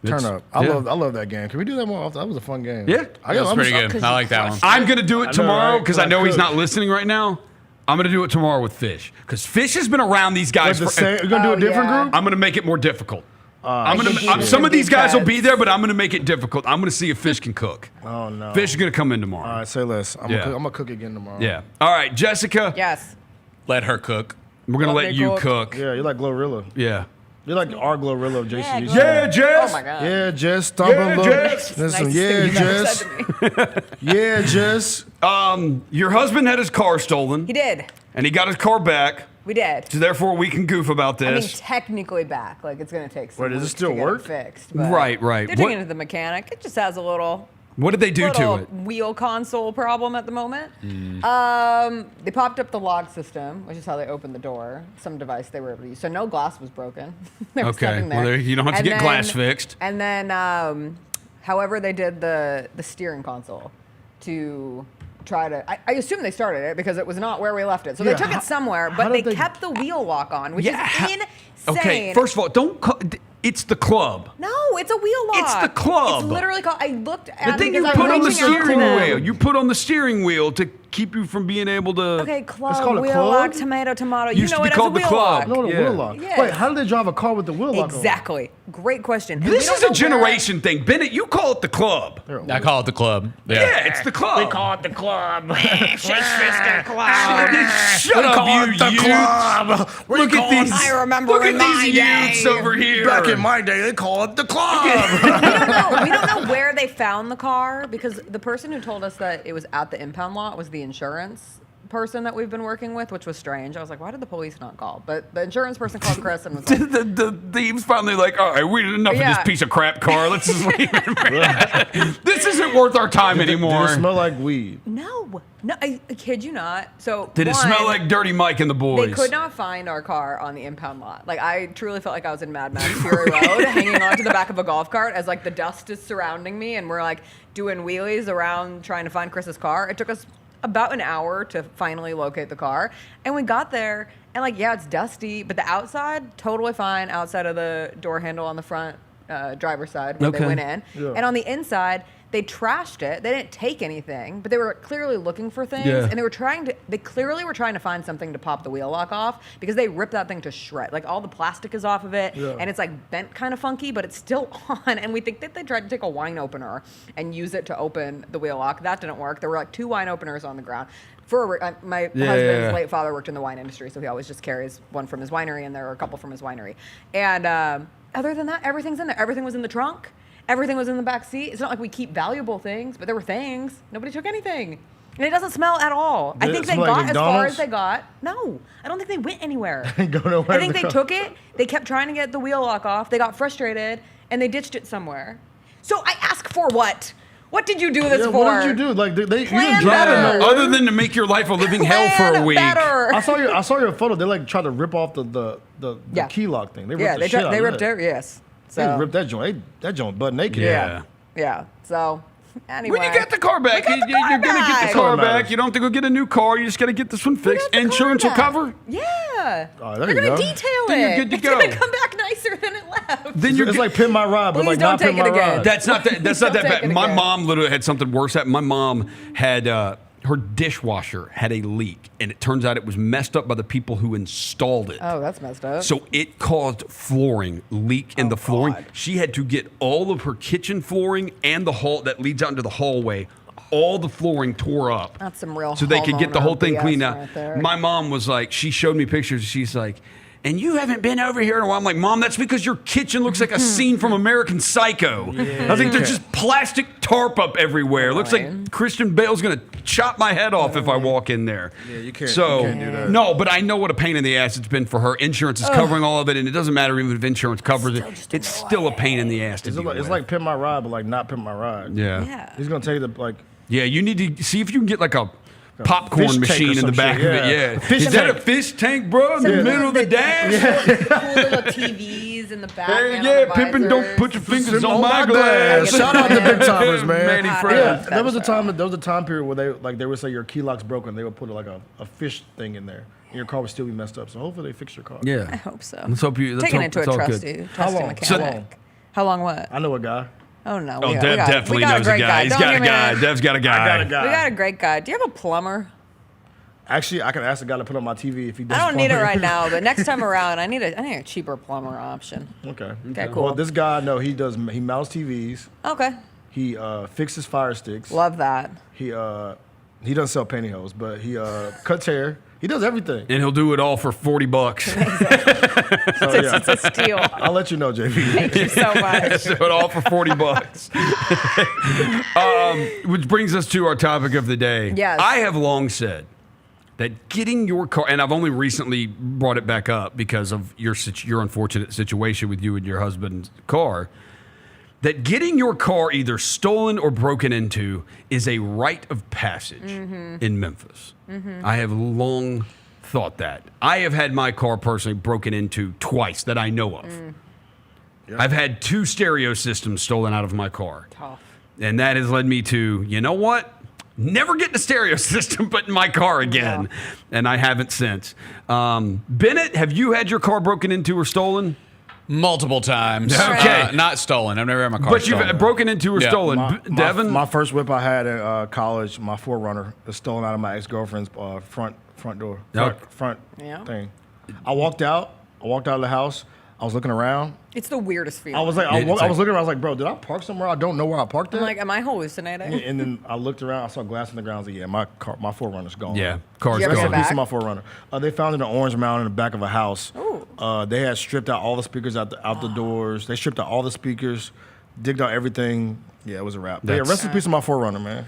Turn up. I love that game. Can we do that more often? That was a fun game. Yeah. That was pretty good. I like that one. I'm going to do it tomorrow because I know he's not listening right now. I'm going to do it tomorrow with Fish because Fish has been around these guys. You're going to do a different group? I'm going to make it more difficult. Some of these guys will be there, but I'm going to make it difficult. I'm going to see if Fish can cook. Oh, no. Fish is going to come in tomorrow. All right, say less. I'm going to cook again tomorrow. Yeah. All right, Jessica. Yes. Let her cook. We're going to let you cook. Yeah, you're like Glorilla. Yeah. You're like our Glorilla of Jason. Yeah, Jess. Oh my God. Yeah, Jess. Stomp Yeah, a little. Jess. Listen, Nice yeah, thing you never Jess. said to me. Yeah, Jess. Your husband had his car stolen. He did. And he got his car back. We did. So therefore, we can goof about I mean, this. technically back. Like, it's going to take some Wait, does it weeks still to get work? it fixed. But Right. They're What, taking it to the mechanic. It just has a little what did they do to little it? wheel console problem at the moment. They popped up the log system, which is how they opened the door. Some device they were able to use. So no glass was broken. There was Okay. nothing there. Well, there, you don't have to And get glass fixed. And then, however, they did the steering console to try to. I assume they started it because it was not where we left it. So Yeah, they took how- it somewhere, how but did they they- kept the wheel lock on, which Yeah, is insane. Okay, first of all, don't call, it's the club. No, it's a wheel lock. It's the club. It's literally called. I looked at The it thing you because put I'm on the reaching out to steering them. wheel. You put on the steering wheel to keep you from being able to. Okay, club, called a wheel club? lock, tomato. You Used know to be it as a called the wheel club. lock. No, the Yeah. wheel lock. Yes. Wait, how do they drive a car with the wheel lock on? Exactly. Great question. And This we is don't a know where- generation thing. Bennett, you call it the club. I call it the club. Yeah, it's the club. We call it the club. Shut up, you club. Look at these. I remember Look in at my these youths day. over here. Back in my day, they call it the club. We don't know where they found the car because the person who told us that it was at the impound lot was the insurance person that we've been working with, which was strange. I was like, why did the police not call? But the insurance person called Chris and was like, the thieves finally like, all right, we did enough of this Yeah. piece of crap car. Let's just leave it. This isn't worth our time anymore. Did it smell like weed? no, I kid you not. So Did it one, smell like Dirty Mike and the boys? They could not find our car on the impound lot. Like, I truly felt like I was in Mad Max Fury Road, hanging onto the back of a golf cart as like the dust is surrounding me, and we're like doing wheelies around trying to find Chris's car. It took us about an hour to finally locate the car, and we got there, and like, yeah, it's dusty, but the outside totally fine. Outside of the door handle on the front driver's side where they went in, and on the inside. They trashed it. They didn't take anything, but they were clearly looking for things, and they clearly were trying to find something to pop the wheel lock off because they ripped that thing to shred. Like, all the plastic is off of it, and it's like bent kind of funky, but it's still on. And we think that they tried to take a wine opener and use it to open the wheel lock. That didn't work. There were like 2 wine openers on the ground. My husband's late father worked in the wine industry, so he always just carries one from his winery in there or a couple from his winery. And other than that, everything's in there. Everything was in the trunk. Everything was in the back seat. It's not like we keep valuable things, but there were things. Nobody took anything. And it doesn't smell at all. I think they got as far as they got. No, I don't think they went anywhere. I think they took it. They kept trying to get the wheel lock off. They got frustrated, and they ditched it somewhere. So I ask for what? What did you do this for? What did you do? Like, you didn't Plan drive better. nowhere. Other than to make your life a living hell for a week. Better. I saw your photo. They like tried to rip off the key lock thing. They ripped the shit out of ripped that. it. Yes. They So ripped that joint. That joint butt naked. yeah. So anyway, When you get the car back, you're going to get the car back. You don't have to go get a new car. You just got to get this one fixed. Insurance will cover. Yeah. Oh, They're gonna detail it. Then you're good to It's go. gonna come back nicer than it left. Then It's like Pin My Ride, but Please like don't not take Pin it My again. Ride. That's not that Don't take bad. it My again. mom literally had something worse. My mom had her dishwasher had a leak, and it turns out it was messed up by the people who installed it. Oh, that's messed up. So it caused leak in the flooring. She had to get all of her kitchen flooring and the hall that leads out into the hallway. All the flooring tore up. That's some real. So they could get the whole thing BS cleaned out. right there. My mom was like, she showed me pictures. She's like, and you haven't been over here in a while. I'm like, Mom, that's because your kitchen looks like a scene from American Psycho. I think there's just plastic tarp up everywhere. Looks like Christian Bale's going to chop my head off if I walk in there. Yeah, you can't. So, you can't do that. no, but I know what a pain in the ass it's been for her. Insurance is covering all of it, and it doesn't matter even if insurance covers it. It's still a pain in the ass to deal with. It's like Pin My Ride, but like not Pin My Ride. Yeah. He's gonna tell you like. Yeah, you need to see if you can get like a popcorn fish tank machine or in the some back shit, of it. yeah. Yeah. Fish Is that a tank. fish tank, bro, in the middle of the dash? Cool little TVs in the back. Hey, and yeah, on the Pippin, don't visors. put your fingers on my glass. Shout out to Big Timers, man. Manny Yeah. Fred. There was a time period where they would say your key lock's broken. They would put like a fish thing in there, and your car would still be messed up. So hopefully they fix your car. I Yeah. hope so. Let's hope you. Taking it to a it's all trusty good. How long? mechanic. How long? What? I know a guy. Oh no. Oh, we Dev got definitely a knows a great guy. He's Don't got a give me guy. that. Dev's got a guy. I got a guy. We got a great guy. Do you have a plumber? Actually, I can ask the guy to put on my TV if he does. I don't need it plumbing. right now, but next time around, I need a cheaper plumber option. Okay. Okay, cool. Well, this guy, no, he mounts TVs. Okay. He fixes fire sticks. Love that. He He doesn't sell pantyhose, but he cuts hair. He does everything. And he'll do it all for $40. It's a steal. I'll let you know, JV. Thank you so much. Do it all for $40. Which brings us to our topic of the day. Yes. I have long said that getting your car, and I've only recently brought it back up because of your unfortunate situation with you and your husband's car, that getting your car either stolen or broken into is a rite of passage in Memphis. I have long thought that. I have had my car personally broken into twice that I know of. I've had 2 stereo systems stolen out of my car. Tough. And that has led me to, you know what? Never get the stereo system put in my car again. Yeah. And I haven't since. Bennett, have you had your car broken into or stolen? Multiple times. Okay. Not stolen. I've never had my car stolen. But you've broken into or stolen. Devin? My first whip I had in college, my 4Runner, was stolen out of my ex-girlfriend's front door. Front thing. I walked out of the house. I was looking around. It's the weirdest feeling. I was like, I was looking around. I was like, bro, did I park somewhere? I don't know where I parked it. I'm like, am I hallucinating? And then I looked around. I saw glass on the ground. I was like, yeah, my 4Runner's gone. Yeah, car's gone. gone. Piece of my 4Runner. They found it in an orange mountain in the back of a house. Ooh. They had stripped out all the speakers out the doors. They stripped out all the speakers, digged out everything. Yeah, it was a wrap. Yeah, rest in peace of my 4Runner, man.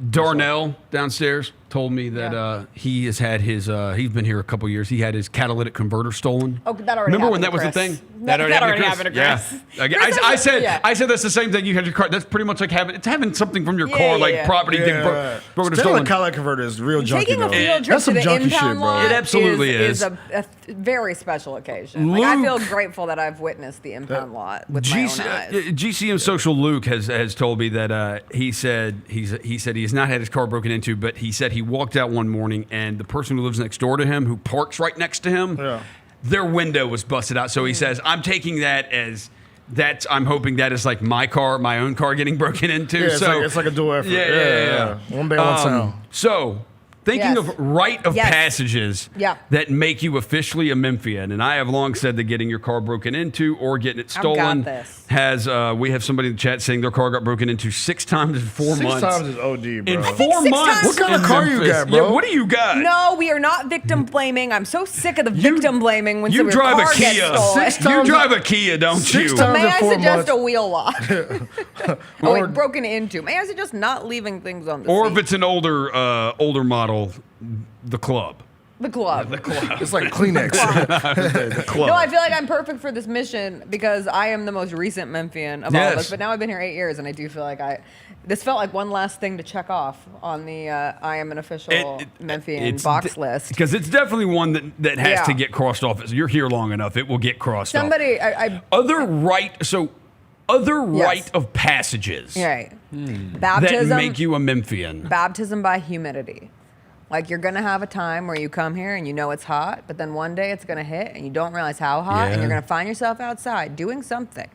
Darnell downstairs told me that he has had his, he's been here a couple years. He had his catalytic converter stolen. Oh, that already Remember when happened that to was the Chris. thing? That already happened to Chris. Yeah. I said that's the same thing. You had your car. That's pretty much like having something from your car, like property getting broken or stolen. Catalytic converter is real junky. Taking a field trip to the impound lot It absolutely is a very special occasion. Like, I feel grateful that I've witnessed the impound lot with my own eyes. GCM Social Luke has told me that he said he has not had his car broken into, but he said he walked out one morning and the person who lives next door to him, who parks right next to him, their window was busted out. So he says, I'm taking that as I'm hoping that is like my own car getting broken into. Yeah, it's like a dual effort. Yeah. One day, one sound. So thinking of rite of passages that make you officially a Memphian, and I have long said that getting your car broken into or getting it stolen has. We have somebody in the chat saying their car got broken into 6 times in 4 months. 6 times is OD, bro. In 4 months. What kind of car you got, bro? Yeah, what do you got? No, we are not victim blaming. I'm so sick of the victim blaming when you drive car a Kia. gets stolen. You drive a Kia, don't you? So may I suggest a wheel lock? Broken into. May I suggest not leaving things on the Or seat? if it's an older model, the club. The club. It's like Kleenex. The club. No, I feel like I'm perfect for this mission because I am the most recent Memphian of all of us. But now I've been here 8 years, and I do feel like this felt like one last thing to check off on the I am an official Memphian box list. Because it's definitely one that has to get crossed off. You're here long enough, it will get crossed off. Other rite of passages. Right. Baptism. That make you a Memphian. Baptism by humidity. Like, you're going to have a time where you come here and you know it's hot, but then one day it's going to hit and you don't realize how hot, and you're going to find yourself outside doing something.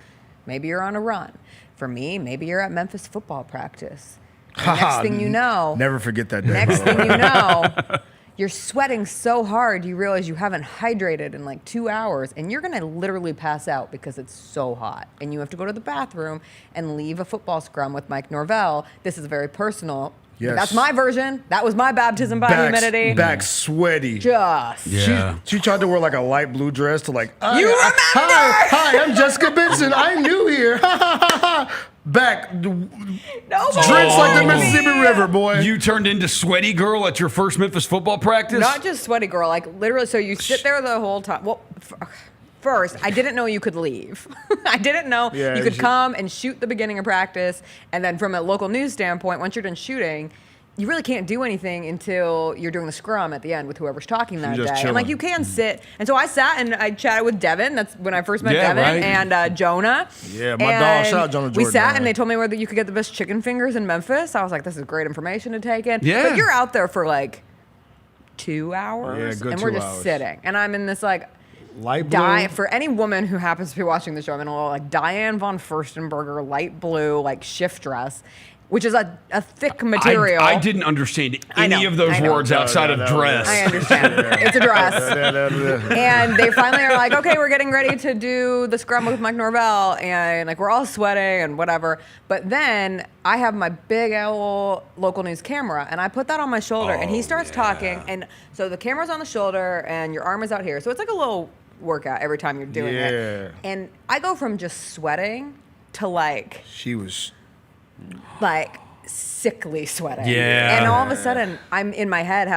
Maybe you're on a run. For me, maybe you're at Memphis football practice. Next thing you know. Never forget that day. Next thing you know, you're sweating so hard you realize you haven't hydrated in like 2 hours, and you're going to literally pass out because it's so hot. And you have to go to the bathroom and leave a football scrum with Mike Norvell. This is very personal. Yes. That's my version. That was my baptism by humidity. Back sweaty. She tried to wear like a light blue dress to like. You remember? Hi, I'm Jessica Benson. I'm new here. Back. Drinks like the Mississippi River, boy. You turned into sweaty girl at your first Memphis football practice? Not just sweaty girl, like literally. So you sit there the whole time. Well, first, I didn't know you could leave. I didn't know you could come and shoot the beginning of practice. And then from a local news standpoint, once you're done shooting, you really can't do anything until you're doing the scrum at the end with whoever's talking that day. Chilling. And like you can sit. And so I sat and I chatted with Devin. That's when I first met Devin and Jonah. Yeah, my dog. Shout out Jonah Jordan. We sat and they told me where you could get the best chicken fingers in Memphis. I was like, this is great information to take in. Yeah. But you're out there for like 2 hours. Yeah, and we're just sitting. And I'm in this like light blue. For any woman who happens to be watching the show, I'm in a little like Diane von Furstenberger light blue like shift dress. which is a thick material. I didn't understand any of those words outside of dress. I understand. It's a dress. And they finally are like, okay, we're getting ready to do the scrum with Mike Norvell, and like we're all sweating and whatever. But then I have my big old local news camera, and I put that on my shoulder, and he starts talking, and so the camera's on the shoulder, and your arm is out here, so it's like a little workout every time you're doing it. And I go from just sweating to like she was like sickly sweating. Yeah. And all of a sudden, I'm in my head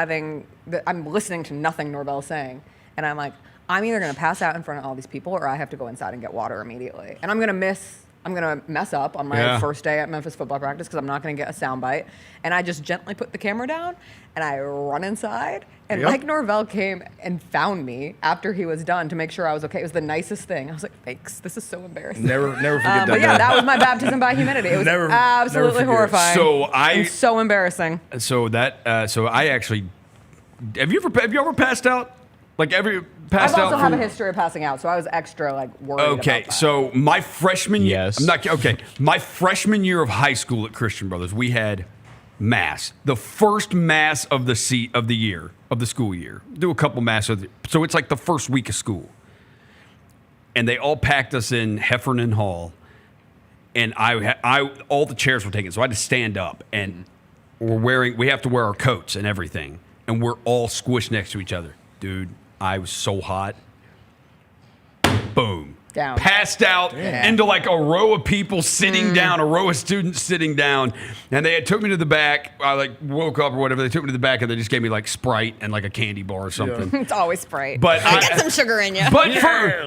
I'm listening to nothing Norvell's saying. And I'm like, I'm either going to pass out in front of all these people or I have to go inside and get water immediately. And I'm going to mess up on my first day at Memphis football practice because I'm not going to get a soundbite. And I just gently put the camera down and I run inside. And Mike Norvell came and found me after he was done to make sure I was okay. It was the nicest thing. I was like, thanks. This is so embarrassing. Never forget that. But yeah, that was my baptism by humidity. It was absolutely horrifying. And so embarrassing. So I actually, have you ever passed out? Like passed out? I also have a history of passing out, so I was extra like worried about that. So my freshman year, my freshman year of high school at Christian Brothers, we had mass, the first mass of the school year. Do a couple mass so it's like the first week of school, and they all packed us in Heffernan Hall, and all the chairs were taken, so I had to stand up, and we have to wear our coats and everything, and we're all squished next to each other, dude. I was so hot. Boom. Down. Passed out into like a row of people sitting down, a row of students sitting down. And they took me to the back. I like woke up or whatever. They took me to the back and they just gave me like Sprite and like a candy bar or something. It's always Sprite. But get some sugar in you. But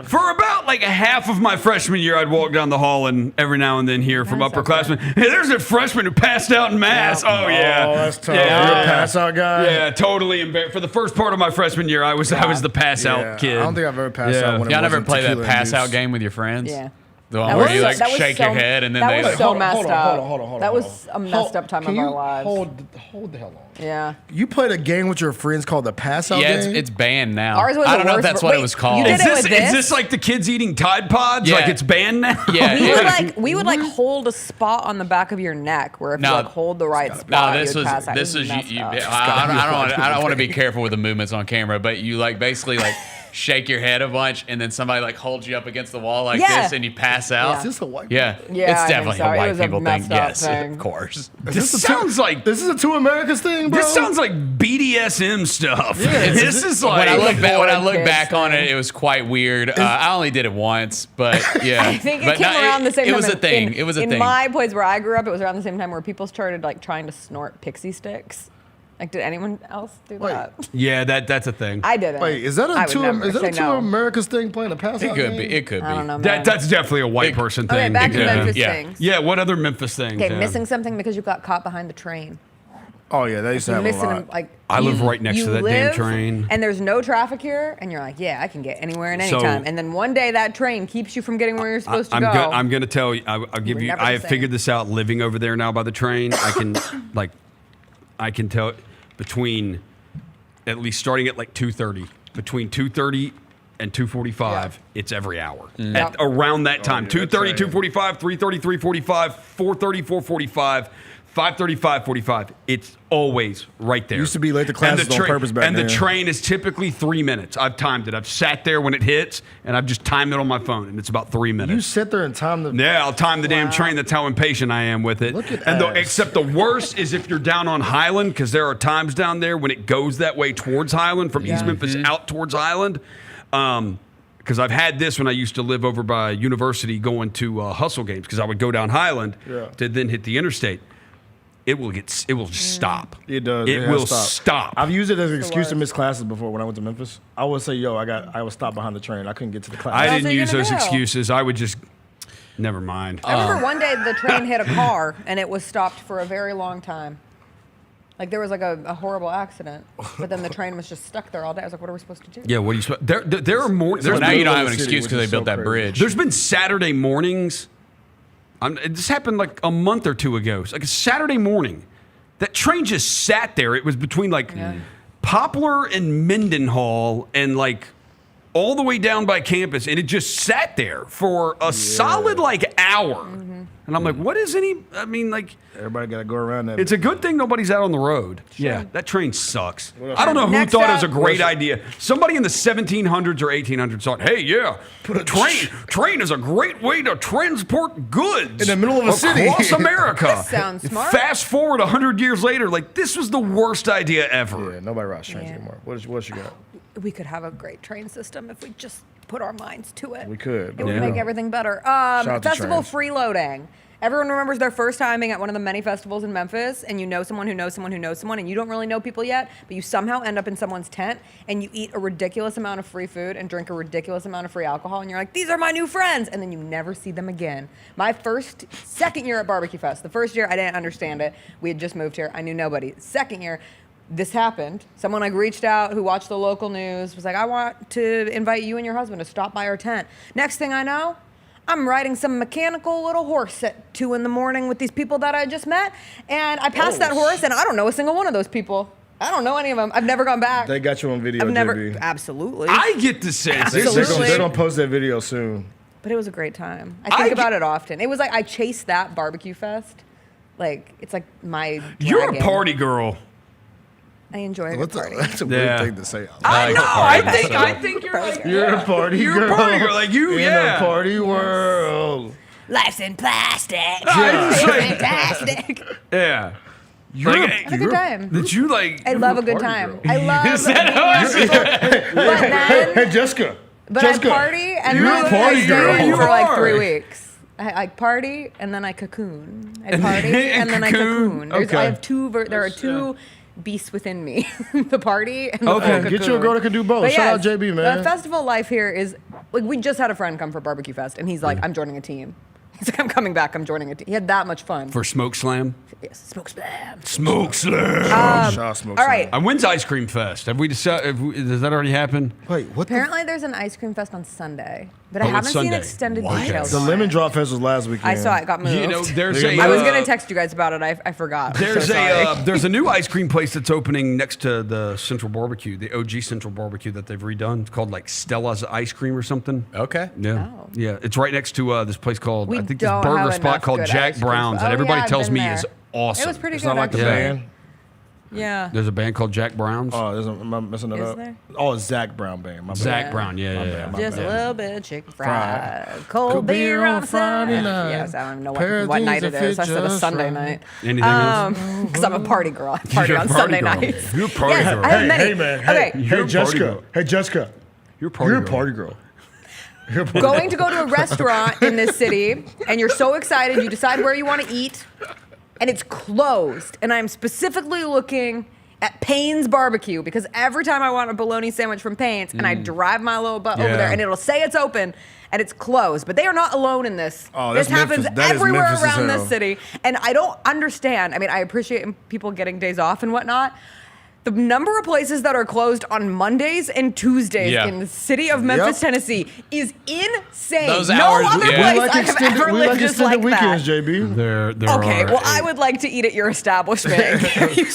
for about like a half of my freshman year, I'd walk down the hall and every now and then hear from upperclassmen, hey, there's a freshman who passed out in mass. Oh, yeah. Oh, that's tough. Yeah. You're a pass out guy? Yeah, totally embarrassed. For the first part of my freshman year, I was the pass out kid. I don't think I've ever passed out when Y'all never wasn't play that tequila pass out induced. game with your friends? Yeah. The one where you like shake your head and then that they was so messed up. Hold on. That was a messed up time of our lives. Hold the hell on. Yeah. You played a game with your friends called the pass out game? it's banned now. Ours was I don't know if worst that's what it was called. You did it with Is this like the kids eating Tide Pods? Yeah. Like it's banned now? Yeah. We would hold a spot on the back of your neck where if you hold the right spot, you would pass out. I don't want to be careful with the movements on camera, but you like basically like shake your head a bunch and then somebody like holds you up against the wall like this and you pass out. Yeah. Is this a white Yeah. Yeah, it's definitely a white people thing. Yes, thing. of course. This sounds like This is a Two Americas thing, bro. This sounds like BDSM stuff. Yeah, this is like when I look back on it, it was quite weird. I only did it once, but yeah. I think it came around the same time. It was a thing. It was a thing. In my place where I grew up, it was around the same time where people started like trying to snort pixie sticks. Like, did anyone else do that? Yeah, that's a thing. I didn't. Wait, is that a Two Americas thing playing a pass out game? It could be. I don't know, That's definitely a white person thing. Okay, back to Memphis things. Yeah, what other Memphis things? Okay, missing something because you got caught behind the train. Oh yeah, they used to have a lot. Like I live right next to that damn train. And there's no traffic here, and you're like, yeah, I can get anywhere and So- anytime. And then one day that train keeps you from getting where you're supposed to go. I'm going to tell you. I'll give you. never I the have same. figured this out. Living over there now by the train, I can I can tell between at least starting at like 2:30, between 2:30 and 2:45, it's every hour at around that time. 2:30, 2:45, 3:30, 3:45, 4:30, 4:45. 5:30, 5:45. It's always right there. Used to be late to classes on purpose back then. And the then. train is typically 3 minutes. I've timed it. I've sat there when it hits, and I've just timed it on my phone, and it's about 3 minutes. You sit there and time the. Yeah, I'll time the damn train. That's how impatient I am with it. Look at and us. except the worst is if you're down on Highland, because there are times down there when it goes that way towards Highland, from East Memphis out towards Highland. Because I've had this when I used to live over by University going to hustle games, because I would go down Highland to then hit the interstate. It will just stop. It does. It will stop. I've used it as an excuse to miss classes before when I went to Memphis. I would say, yo, I was stopped behind the train. I couldn't get to the class. I didn't use those excuses. I would just, never mind. I remember one day the train hit a car, and it was stopped for a very long time. Like, there was like a horrible accident, but then the train was just stuck there all day. I was like, what are we supposed to do? Yeah, what are you supposed There are more. So now you don't have an excuse because they built that bridge. There's been Saturday mornings. This happened like a month or two ago. It's like a Saturday morning. That train just sat there. It was between like Poplar and Mendenhall and like all the way down by campus. And it just sat there for a solid like hour. And I'm like, what is I mean, like... Everybody got to go around that. It's a good thing nobody's out on the road. Sure. Yeah, that train sucks. I don't know who Next thought it up- was a great idea. Somebody in the 1700s or 1800s thought, hey, yeah, train is a great way to transport goods. In the middle of a city. Across America. This sounds smart. Fast forward 100 years later, like, this was the worst idea ever. Yeah, nobody rides trains anymore. What you got? We could have a great train system if we just put our minds to it. We could. It would make everything better. out to Festival trains. freeloading. Everyone remembers their first timing at one of the many festivals in Memphis, and you know someone who knows someone who knows someone, and you don't really know people yet, but you somehow end up in someone's tent, and you eat a ridiculous amount of free food and drink a ridiculous amount of free alcohol, and you're like, these are my new friends, and then you never see them again. My second year at Barbecue Fest, the first year I didn't understand it. We had just moved here. I knew nobody. Second year, this happened. Someone reached out who watched the local news, was like, I want to invite you and your husband to stop by our tent. Next thing I know, I'm riding some mechanical little horse at 2 a.m. with these people that I just met, and I passed that horse, and I don't know a single one of those people. I don't know any of them. I've never gone back. They got you on video, I've never, JB. absolutely. I get the sense. They're going to post that video soon. But it was a great time. I think about it often. It was like I chased that Barbecue Fest. Like, it's like my You're dragon. a party girl. I enjoy a good party. That's a weird thing to say. I know. I think you're like... You're a party girl. You're a party girl. Like you, in a party world. Life's in plastic. Yeah. It's fantastic. Yeah. I had a good time. Did you like... I love a good time. I love... Is that how I said But then... Hey, Jessica. But Jessica. I party and You're then a party I girl. stay You for like are. 3 weeks. I party and then I cocoon. I party and then I cocoon. Okay. I have there are two beasts within me: the party and the cocoon. Get you a girl that can do both. But Shout out yes, JB, man. The festival life here is like we just had a friend come for Barbecue Fest, and he's like, "I'm joining a team." He's like, "I'm coming back. I'm joining a team." He had that much fun. For Smoke Slam? Yes, Smoke Slam. Smoke Slam. All right. When's Ice Cream Fest? Have we decided? Does that already happen? Wait, what? Apparently, there's an ice cream fest on Sunday, but Oh, I it's haven't seen Sunday. extended What? details. The Lemon Drop Fest was last weekend. I saw it got moved. You know, there's I was gonna text you guys about it. I forgot. There's So sorry. there's a new ice cream place that's opening next to the Central Barbecue, the OG Central Barbecue that they've redone. It's called like Stella's Ice Cream or something. Okay. Yeah. Oh. Yeah. It's right next to this place called We I think this don't burger have spot enough called good Jack ice cream Brown's spots. that Oh, everybody yeah, I've tells been me there. is awesome. It was pretty It's good. not like a actually. band. Yeah. There's a band called Jack Brown's. Oh, am I messing it Is up? there? Oh, it's Zach Brown Band. My bad. Zach Brown, yeah. Just a little bit of chicken fried, Fried. cold beer on a Friday night. Yes, I don't know Pair of what these night it that is. fit I said a just Sunday right. night. Anything else? Because I'm a party girl. I party You're a on party Sunday girl. nights. You're a party yes, girl. I have Hey, many. hey, man. Okay. You're Hey, a Jessica. party girl. Hey, Jessica. You're a party You're a girl. party girl. You're a party Going to go to a restaurant in this city, and you're so excited, you decide where you want to eat, and it's closed. And I'm specifically looking at Payne's Barbecue because every time I want a bologna sandwich from Payne's, and I drive my little butt over Yeah. there, and it'll say it's open, and it's closed. But they are not alone in this. Oh, this that's happens Memphis. That is everywhere Memphis as around hell. this city, and I don't understand. I mean, I appreciate people getting days off and whatnot. The number of places that are closed on Mondays and Tuesdays Yeah. in the city of Memphis, Tennessee is insane. Those no hours, other yeah. place I have ever we lived like just extended like weekends, that. JB. There Okay, are well, I would like to eat at your establishment.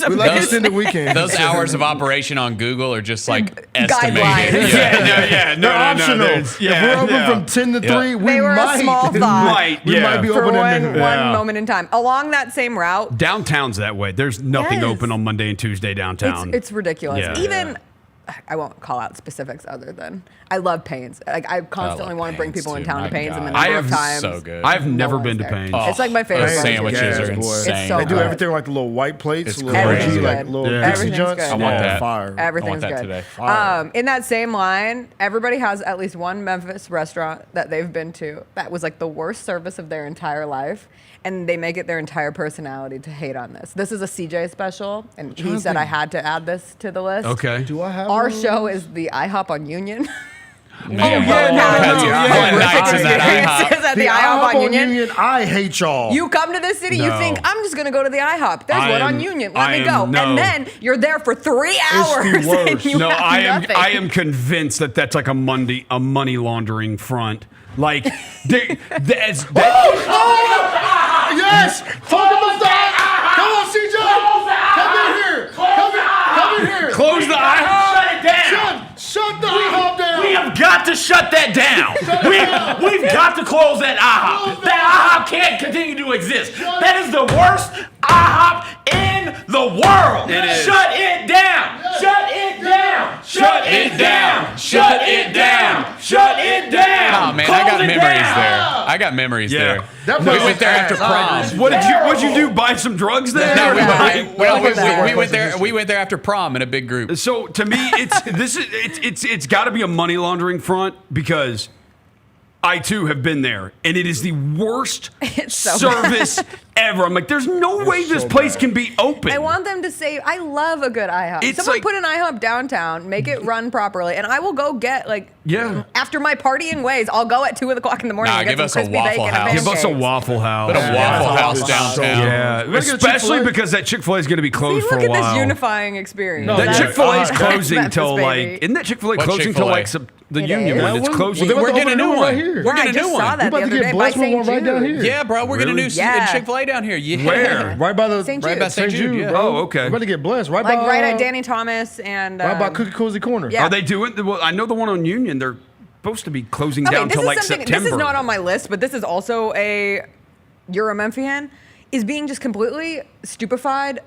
We like extended weekends. Those hours of operation on Google are just like estimated. Guidelines. They're optional. If we're open from 10 to 3, we They were might. a small thought We might be for open one in moment in time. Along that same route, Downtown's that way. There's nothing Yes. open on Monday and Tuesday downtown. it's ridiculous. Yeah. Even I won't call out specifics other than I love Payne's. Like I constantly want to bring Payne's people in too. town My to Payne's, and the God. number of times so good. I've never one's been to there. Payne's. Oh, It's like my favorite. those place. sandwiches Gas, are boy. insane. It's so They do good. everything like the little white plates, It's little Everything's OG, good. like little Yeah. Dixie Everything's Junks. good. I want that. Fire. Everything's that good. today. Fire. In that same line, everybody has at least one Memphis restaurant that they've been to that was like the worst service of their entire life, and they make it their entire personality to hate on this. This is a CJ special, and he said I had to add this to the list. Okay. Do I have Our one? show is the IHOP on Union. Man, yeah, what nights is that Experiences IHOP? at the IHOP on Union. I hate y'all. You come to this city, you No. think, I'm just going to go to the IHOP. There's I one on am- Union. I Let me am- go. no. And then you're there for 3 hours. the worst. And you No, have nothing. I am convinced that that's like a money laundering front. Like, Yes! Talk about that! Come on, CJ! Come in here! Come in here! close the IHOP. Shut the IHOP down! We have got to shut that down. We've got to close that IHOP. That IHOP can't continue to exist. That is the worst IHOP in the world. It is. Shut it down. Shut it down. Shut it down. Shut it down. Shut it down. Oh man, I got memories there. I got memories there. We went there after prom. What'd you do? Buy some drugs there? No, we went there after prom in a big group. So to me, it's got to be a money laundering front because I too have been there, and it is the worst service ever. I'm like, there's no way this place can be open. I want them to say, I love a good IHOP. Someone put an IHOP downtown, make it run properly, and I will go get after my partying ways, I'll go at 2 o'clock in the morning and get some crispy bacon and pancakes. Give us a Waffle House. Put a Waffle House downtown. Yeah, especially because that Chick-fil-A is going to be closed for a while. Look at this unifying experience. No, that Chick-fil-A is closing till isn't that Chick-fil-A closing till the Union one? It's closing. We're getting a new one. We're getting a new one. Saw that the other day by St. Jude. Right down here. Yeah, bro, we're getting a new Chick-fil-A down here. Yeah. Where? Right by St. Jude. Yeah. Oh, okay. We're about to get blessed. Right at Danny Thomas and right by Cookie Cozy Corner. Yeah. Are they doing? Well, I know the one on Union. They're supposed to be closing down till September. This is not on my list, but this is also you're a Memphian, is being just completely stupefied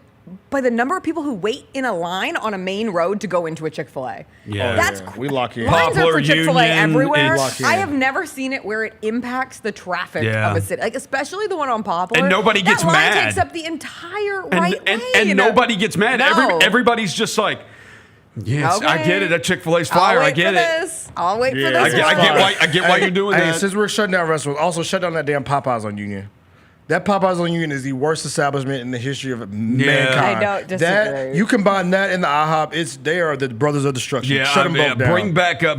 by the number of people who wait in a line on a main road to go into a Chick-fil-A. Yeah. That's we lock in. Lines are for Chick-fil-A Union, everywhere. I have never seen it where it impacts the traffic of a city, like especially the one on Poplar. And nobody gets that line mad. takes up the entire way. And nobody gets mad. No. Everybody's just like, yes, Okay. I get it. That Chick-fil-A's fire. I get it. I'll wait for this. I get why you're doing that. Since we're shutting down restaurants, also shut down that damn Popeyes on Union. That Popeyes on Union is the worst establishment in the history of mankind. I don't disagree. That you combine that and the IHOP, they are the brothers of destruction. Yeah, shut them both down.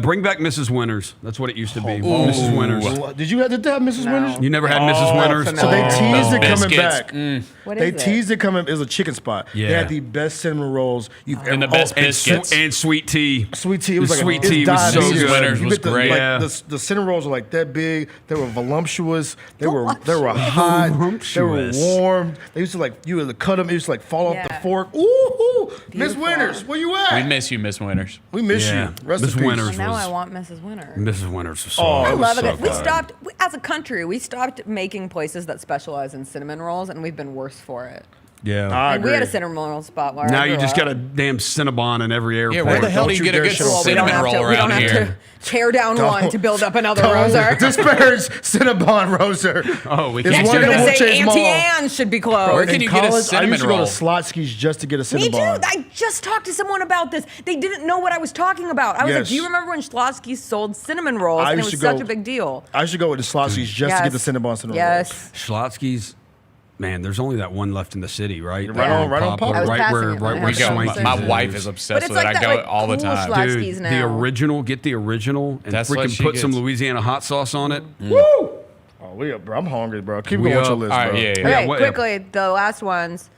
Bring back Mrs. Winters. That's what it used to be. Mrs. Winters. Did you have Mrs. Winters? You never had Mrs. Winters? So they teased it coming back. What they is teased it coming. It was a chicken spot. Yeah. They had the best cinnamon rolls you've ever. And the best biscuits. And sweet tea. Sweet tea. It was like sweet tea was so Mrs. good. Winters was great. The cinnamon rolls were like that big. They were voluptuous. They were hot. They were warm. They used to you had to cut them. It used to fall off the fork. Ooh, Miss Winters, where you at? We miss you, Miss Winters. We miss you. Rest in Miss peace. Winters. Now I want Mrs. Winters. Mrs. Winters was so I good. love it. We stopped, as a country, we stopped making places that specialize in cinnamon rolls, and we've been worse for it. Yeah. I And agree. we had a cinnamon roll spot. Where Now I you grew just up. got a damn Cinnabon in every airport. Yeah, where the hell do you get a good cinnamon roll We around don't have here? to tear down one to build up another Roser. Disparage Cinnabon Roser. Oh, we It's can't one You're of the going to Wolf say Chase Auntie Mall. Anne should be closed. Where can you get a I cinnamon used to go to roll? Slotsky's just to get a Me Cinnabon. too. I just talked to someone about this. They didn't know what I was talking about. I was like, Yes. do you remember when Schlotsky sold cinnamon rolls? And it was such a big deal. I used to go to Slotsky's just to get the Cinnabon cinnamon rolls. Yes. Schlotsky's. Man, there's only that one left in the city, right? Right on Poplar. I was Right passing where it when I where had Swanky's it. My is. wife is But obsessed it's with it. like I that, go like, all the cool time. Schlotsky's Dude, now. the original. Get the original and That's what freaking she put some gets. Louisiana hot sauce on it. Woo! Oh, bro, I'm hungry, bro. Keep going with your list, All right, bro. yeah. Okay, what- quickly, the last ones.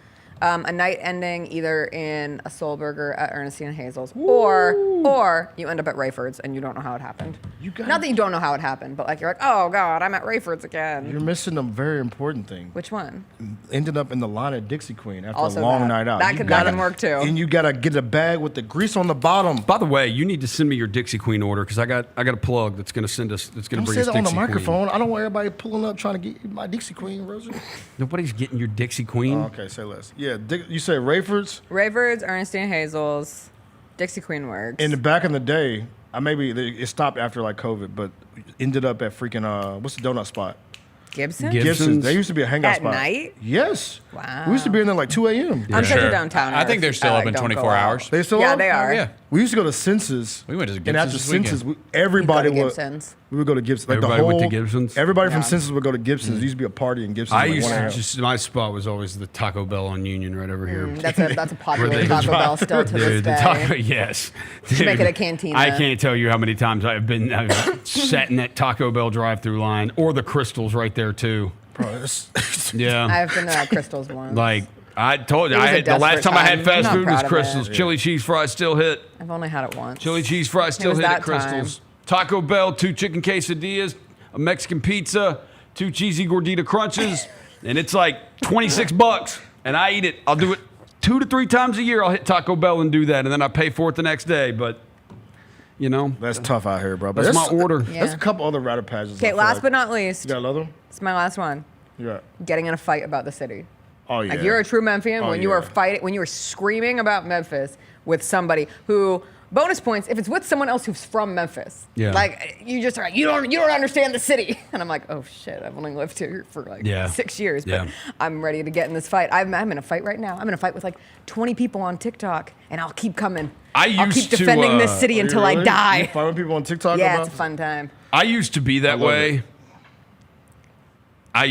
A night ending either in a Soul Burger at Ernestine and Hazel's, or you end up at Rayford's and you don't know how it happened. Not that you don't know how it happened, but you're like, oh God, I'm at Rayford's again. You're missing a very important thing. Which one? Ended up in the line at Dixie Queen after Also a long that. night out. That You can gotta- work too. And you gotta get a bag with the grease on the bottom. By the way, you need to send me your Dixie Queen order because I got a plug that's gonna send us. That's gonna Don't bring say us that on Dixie the microphone. Queen. I don't want everybody pulling up trying to get my Dixie Queen, Roser. Nobody's getting your Dixie Queen. Oh, okay, say less. Yeah, you say Rayford's? Rayford's, Ernestine Hazel's, Dixie Queen works. In the back in the day, it stopped after COVID, but ended up at freaking what's the donut spot? Gibson? Gibson's. They used to be a hangout At spot. night? Yes. Wow. We used to be in there 2 a.m. I'm such a downtown. I think they're still open 24 hours. They still Yeah, are? they are. Yeah. We used to go to Senses. We went to And Gibson's after this weekend. Senses, everybody You go to would. Gibson's. We would go to Gibson's. Everybody went to Gibson's? Everybody from Yeah. Senses would go to Gibson's. There used to be a party in Gibson's. I like used 1 a.m. to just my spot was always the Taco Bell on Union right over here. That's a popular Where they Taco drive Bell still to through. this Dude, the day. taco, yes. Should make Dude, it a cantina. I can't tell you how many times I've sat in that Taco Bell drive-through line or the Crystals right there too. Bro, Yeah. I've been to Crystal's once. I told you, It was a the last desperate time I had time. fast I'm not food was proud of Crystals. it. Chili cheese fries still hit. I've only had it once. Chili cheese fries It still was hit at that Crystals. time. Taco Bell, 2 chicken quesadillas, a Mexican pizza, 2 cheesy gordita crunches, and it's like $26. And I eat it. I'll do it 2 to 3 times a year. I'll hit Taco Bell and do that, and then I pay for it the next day. But You know, that's tough out here, bro. But that's my order. There's a couple other rite of passage. Okay, last but not least. You got another one? It's my last one. Yeah. Getting in a fight about the city. Oh yeah. Like you're a true Memphian when you are fighting, when you are screaming about Memphis with somebody who. Bonus points if it's with someone else who's from Memphis. Yeah. Like you just are like, you don't understand the city. And I'm like, oh shit, I've only lived here for like 6 years, but I'm ready to get in this fight. I'm in a fight right now. I'm in a fight with like 20 people on TikTok, and I'll keep coming. I'll keep defending this city until I die. You fight with people on TikTok? Yeah, it's a fun time. I used to be that way. I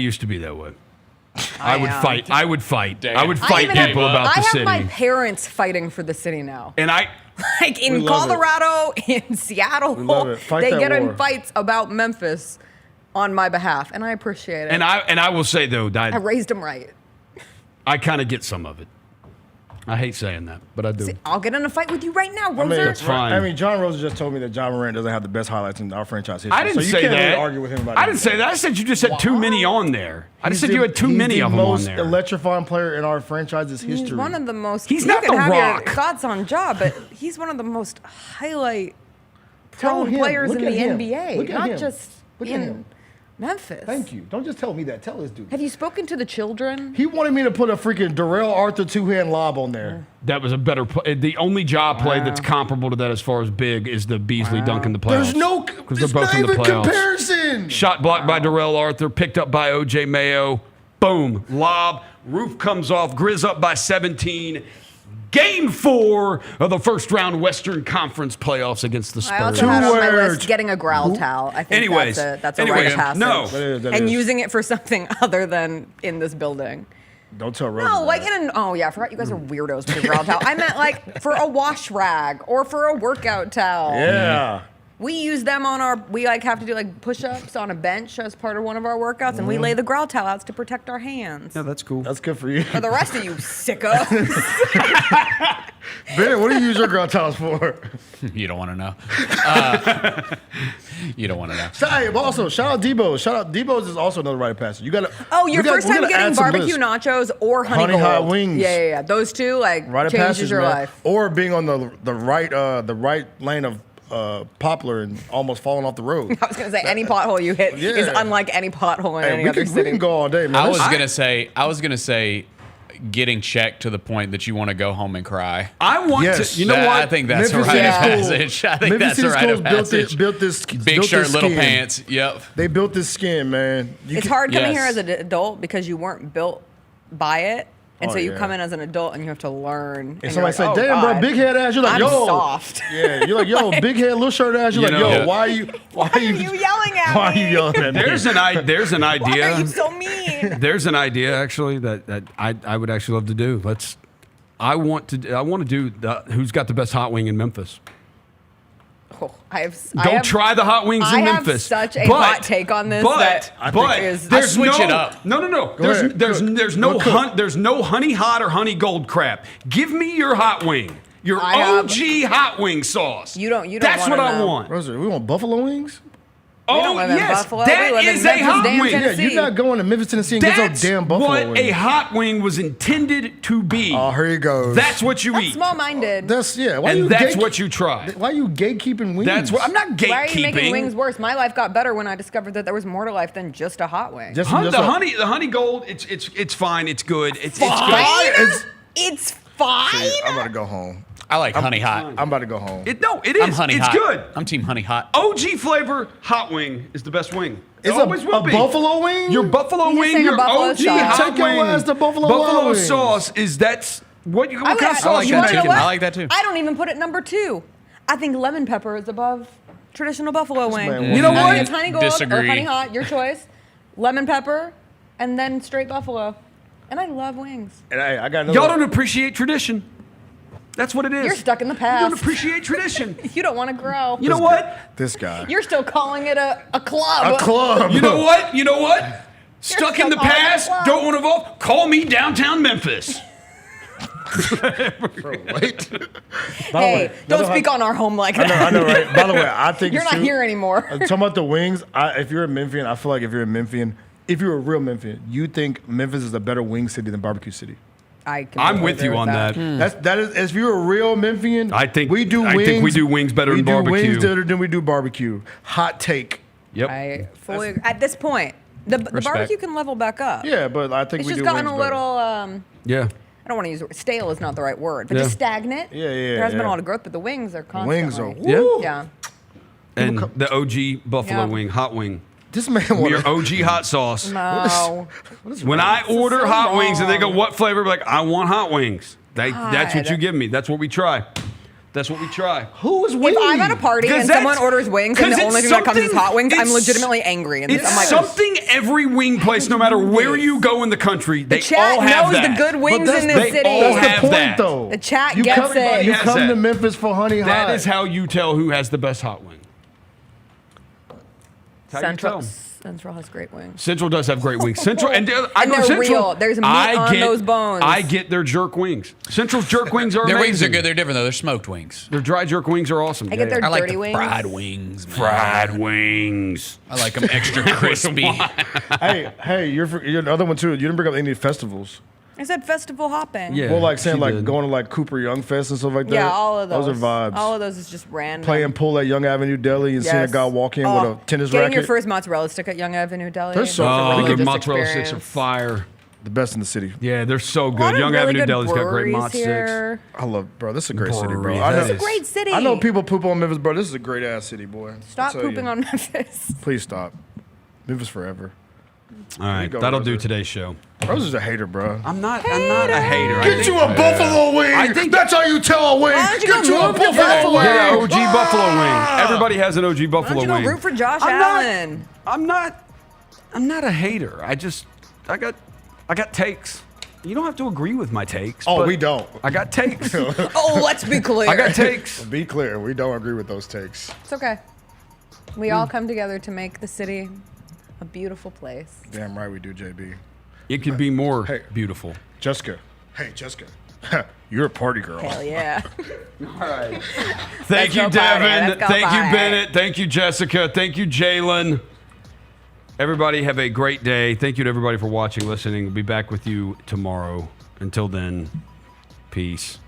would fight. I would fight people about the city. I have my parents fighting for the city now. And like in Colorado, in Seattle, they get in fights about Memphis on my behalf, and I appreciate it. And I will say though, I raised them right. I kind of get some of it. I hate saying that, but I do. See, I'll get in a fight with you right now, Roser. I mean, that's fine. I mean, Jon Roser just told me that Jon Morant doesn't have the best highlights in our franchise history. I didn't say can't that. Really argue with him about I didn't say that. I said you just had too many on there. I just said you had too many of them on there. He's the most electrifying player in our franchise's history. He's one of the most. He's not the Rock. Your thoughts on Ja, but he's one of the most highlight-prone players in the NBA, not just in Memphis. Thank you. Don't just tell me that. Tell this dude. Have you spoken to the children? He wanted me to put a freaking Darrell Arthur two-hand lob on there. That was a better play. The only job play that's comparable to that as far as big is the Beasley dunk in the playoffs. There's not even comparison. Shot blocked by Darrell Arthur, picked up by O.J. Mayo. Boom. Lob. Roof comes off. Grizz up by 17. Game 4 of the first-round Western Conference playoffs against the Spurs. I also had on my list getting a growl towel. I think that's a rite of passage. No. And using it for something other than in this building. Don't tell Roser. No, like I forgot you guys are weirdos with a growl towel. I meant like for a wash rag or for a workout towel. Yeah. We use them we like have to do like push-ups on a bench as part of one of our workouts, and we lay the growl towel outs to protect our hands. Yeah, that's cool. That's good for you. For the rest of you sickos. Bennett, what do you use your growl towels for? You don't want to know. You don't want to know. Also, shout out Debo's. Debo's is also another rite of passage. You got to. Oh, your first time getting barbecue nachos or honey hot wings. Yeah. Those two rite changes your life. Or being on the right lane of Poplar and almost falling off the road. I was gonna say any pothole you hit is unlike any pothole in any other city. We can go all day, man. I was gonna say getting checked to the point that you want to go home and cry. I want to. You know what? I think that's a rite of passage. I think that's a rite of passage. Built this big shirt, little pants. Yep. They built this skin, man. It's hard coming here as an adult because you weren't built by it. And so you come in as an adult and you have to learn. And somebody say, damn, bro, big head ass. You're like, I'm soft. Yeah, you're like, yo, big head, little shirt ass. You're like, yo, why are you yelling at me? Why are you yelling at me? There's an idea. Why are you so mean? There's an idea actually that I would actually love to do. I want to do who's got the best hot wing in Memphis. Don't try the hot wings in Memphis. I have such a hot take on this. Switch it up. No. There's no honey hot or honey gold crap. Give me your hot wing. Your OG hot wing sauce. You don't. That's what I want. Roser, we want buffalo wings. Oh, yes, that is a hot wing. Yeah, you're not going to Memphis, Tennessee and get those damn buffalo wings. That's what a hot wing was intended to be. Oh, here he goes. That's what you eat. Small-minded. That's what you try. Why are you gatekeeping wings? That's what I'm not gatekeeping. Why are you making wings worse? My life got better when I discovered that there was more to life than just a hot wing. The honey gold, it's fine. It's good. It's good. It's fine. See, I'm about to go home. I like honey hot. I'm about to go home. It is. I'm honey it's hot. good. I'm team honey hot. OG flavor hot wing is the best wing. It It's always will a be. buffalo wing? Your buffalo wing, your OG hot Take your wing. ass to buffalo wing. sauce what kind of sauce like you that making? too. I like that too. I don't even put it number 2. I think lemon pepper is above traditional buffalo wing. You know what? It's honey gold or Disagree. honey hot, your choice. Lemon pepper, and then straight buffalo. And I love wings. And I got another Y'all don't appreciate tradition. That's what it is. You're stuck in the past. You don't appreciate tradition. You don't want to grow. You know what? This guy. You're still calling it a club. A club. You know what? Stuck in the past, don't want to evolve. Call me downtown Memphis. Wait. Hey, don't speak on our home like that. I know, right? By the way, I think you're not here anymore. Talking about the wings, if you're a Memphian, I feel like if you're a Memphian, if you're a real Memphian, you think Memphis is a better wing city than Barbecue City. I'm with you on that. That is, if you're a real Memphian, I think we do wings. I think we do wings better than barbecue. We do wings better than we do barbecue. Hot take. Yep. I fully agree. At this point, the barbecue can level back up. Yeah, but I think it's we just do gotten wings a little. Yeah. I don't want to use stale is not the right word, but just stagnant. Yeah. There hasn't been a lot of growth, but the wings are constant. Wings are yeah. And the OG buffalo wing, hot wing. This man your OG hot sauce. No. When I order hot wings and they go, what flavor? I'm like, I want hot wings. That's what you give me. That's what we try. That's what we try. Who is wings? If I'm at a party and someone orders wings and the only thing that comes is hot wings, I'm legitimately angry. And it's I'm like, something every wing place, no matter where you go in the country, they chat all have knows that. the good wings in this city. All That's have the point, that. though. The chat You gets it. You come to Memphis for honey hot. That is how you tell who has the best hot wing. Central has great wings. Central does have great wings. Central and I And go to they're Central. real. There's meat on those bones. I get their jerk wings. Central's jerk wings are Their amazing. wings are good. They're different though. They're smoked wings. Their dry jerk wings are awesome. I get their I like dirty the wings. fried wings. Man. Fried wings. I like them extra crispy. Hey, you're another one too. You didn't bring up any festivals. I said festival hopping. Yeah. Well, like saying she like did. going to like Cooper Young Fest and stuff like that. Yeah, all of those. Those are vibes. All of those is just random. Playing pool at Young Avenue Deli and seeing a guy walk in with a tennis Getting racket. your first mozzarella stick at Young Avenue Deli. They're so the mozzarella sticks are fire. The best in the city. Yeah, they're so A lot good. of Young really Avenue good Deli's got great breweries mozz sticks. here. I love, bro. This is a great city, bro. Brewery, I know, It's a great city. I know people poop on Memphis, bro. This is a great ass city, boy. Stop pooping on Memphis. Please stop. Memphis forever. All right, go, that'll Roser. do today's show. Roser's a hater, bro. I'm not a hater. Get you a buffalo wing. I think that's how you tell a wing. Why don't you Get go you a root for buffalo wing. Get an OG buffalo wing. Everybody has an OG buffalo Why don't wing. you go root for Josh Allen? I'm not a hater. I got takes. You don't have to agree with my takes. Oh, but we don't. I got takes. Oh, let's be clear. I got takes. Be clear. We don't agree with those takes. It's okay. We all come together to make the city a beautiful place. Damn right we do, JB. It could be more beautiful. Jessica. Hey, Jessica. You're a party girl. Hell yeah. All right. Thank you, Let's go party. Devin. Let's go Thank you, party. Bennett. Thank you, Jessica. Thank you, Jaylon. Everybody have a great day. Thank you to everybody for watching, listening. We'll be back with you tomorrow. Until then, peace.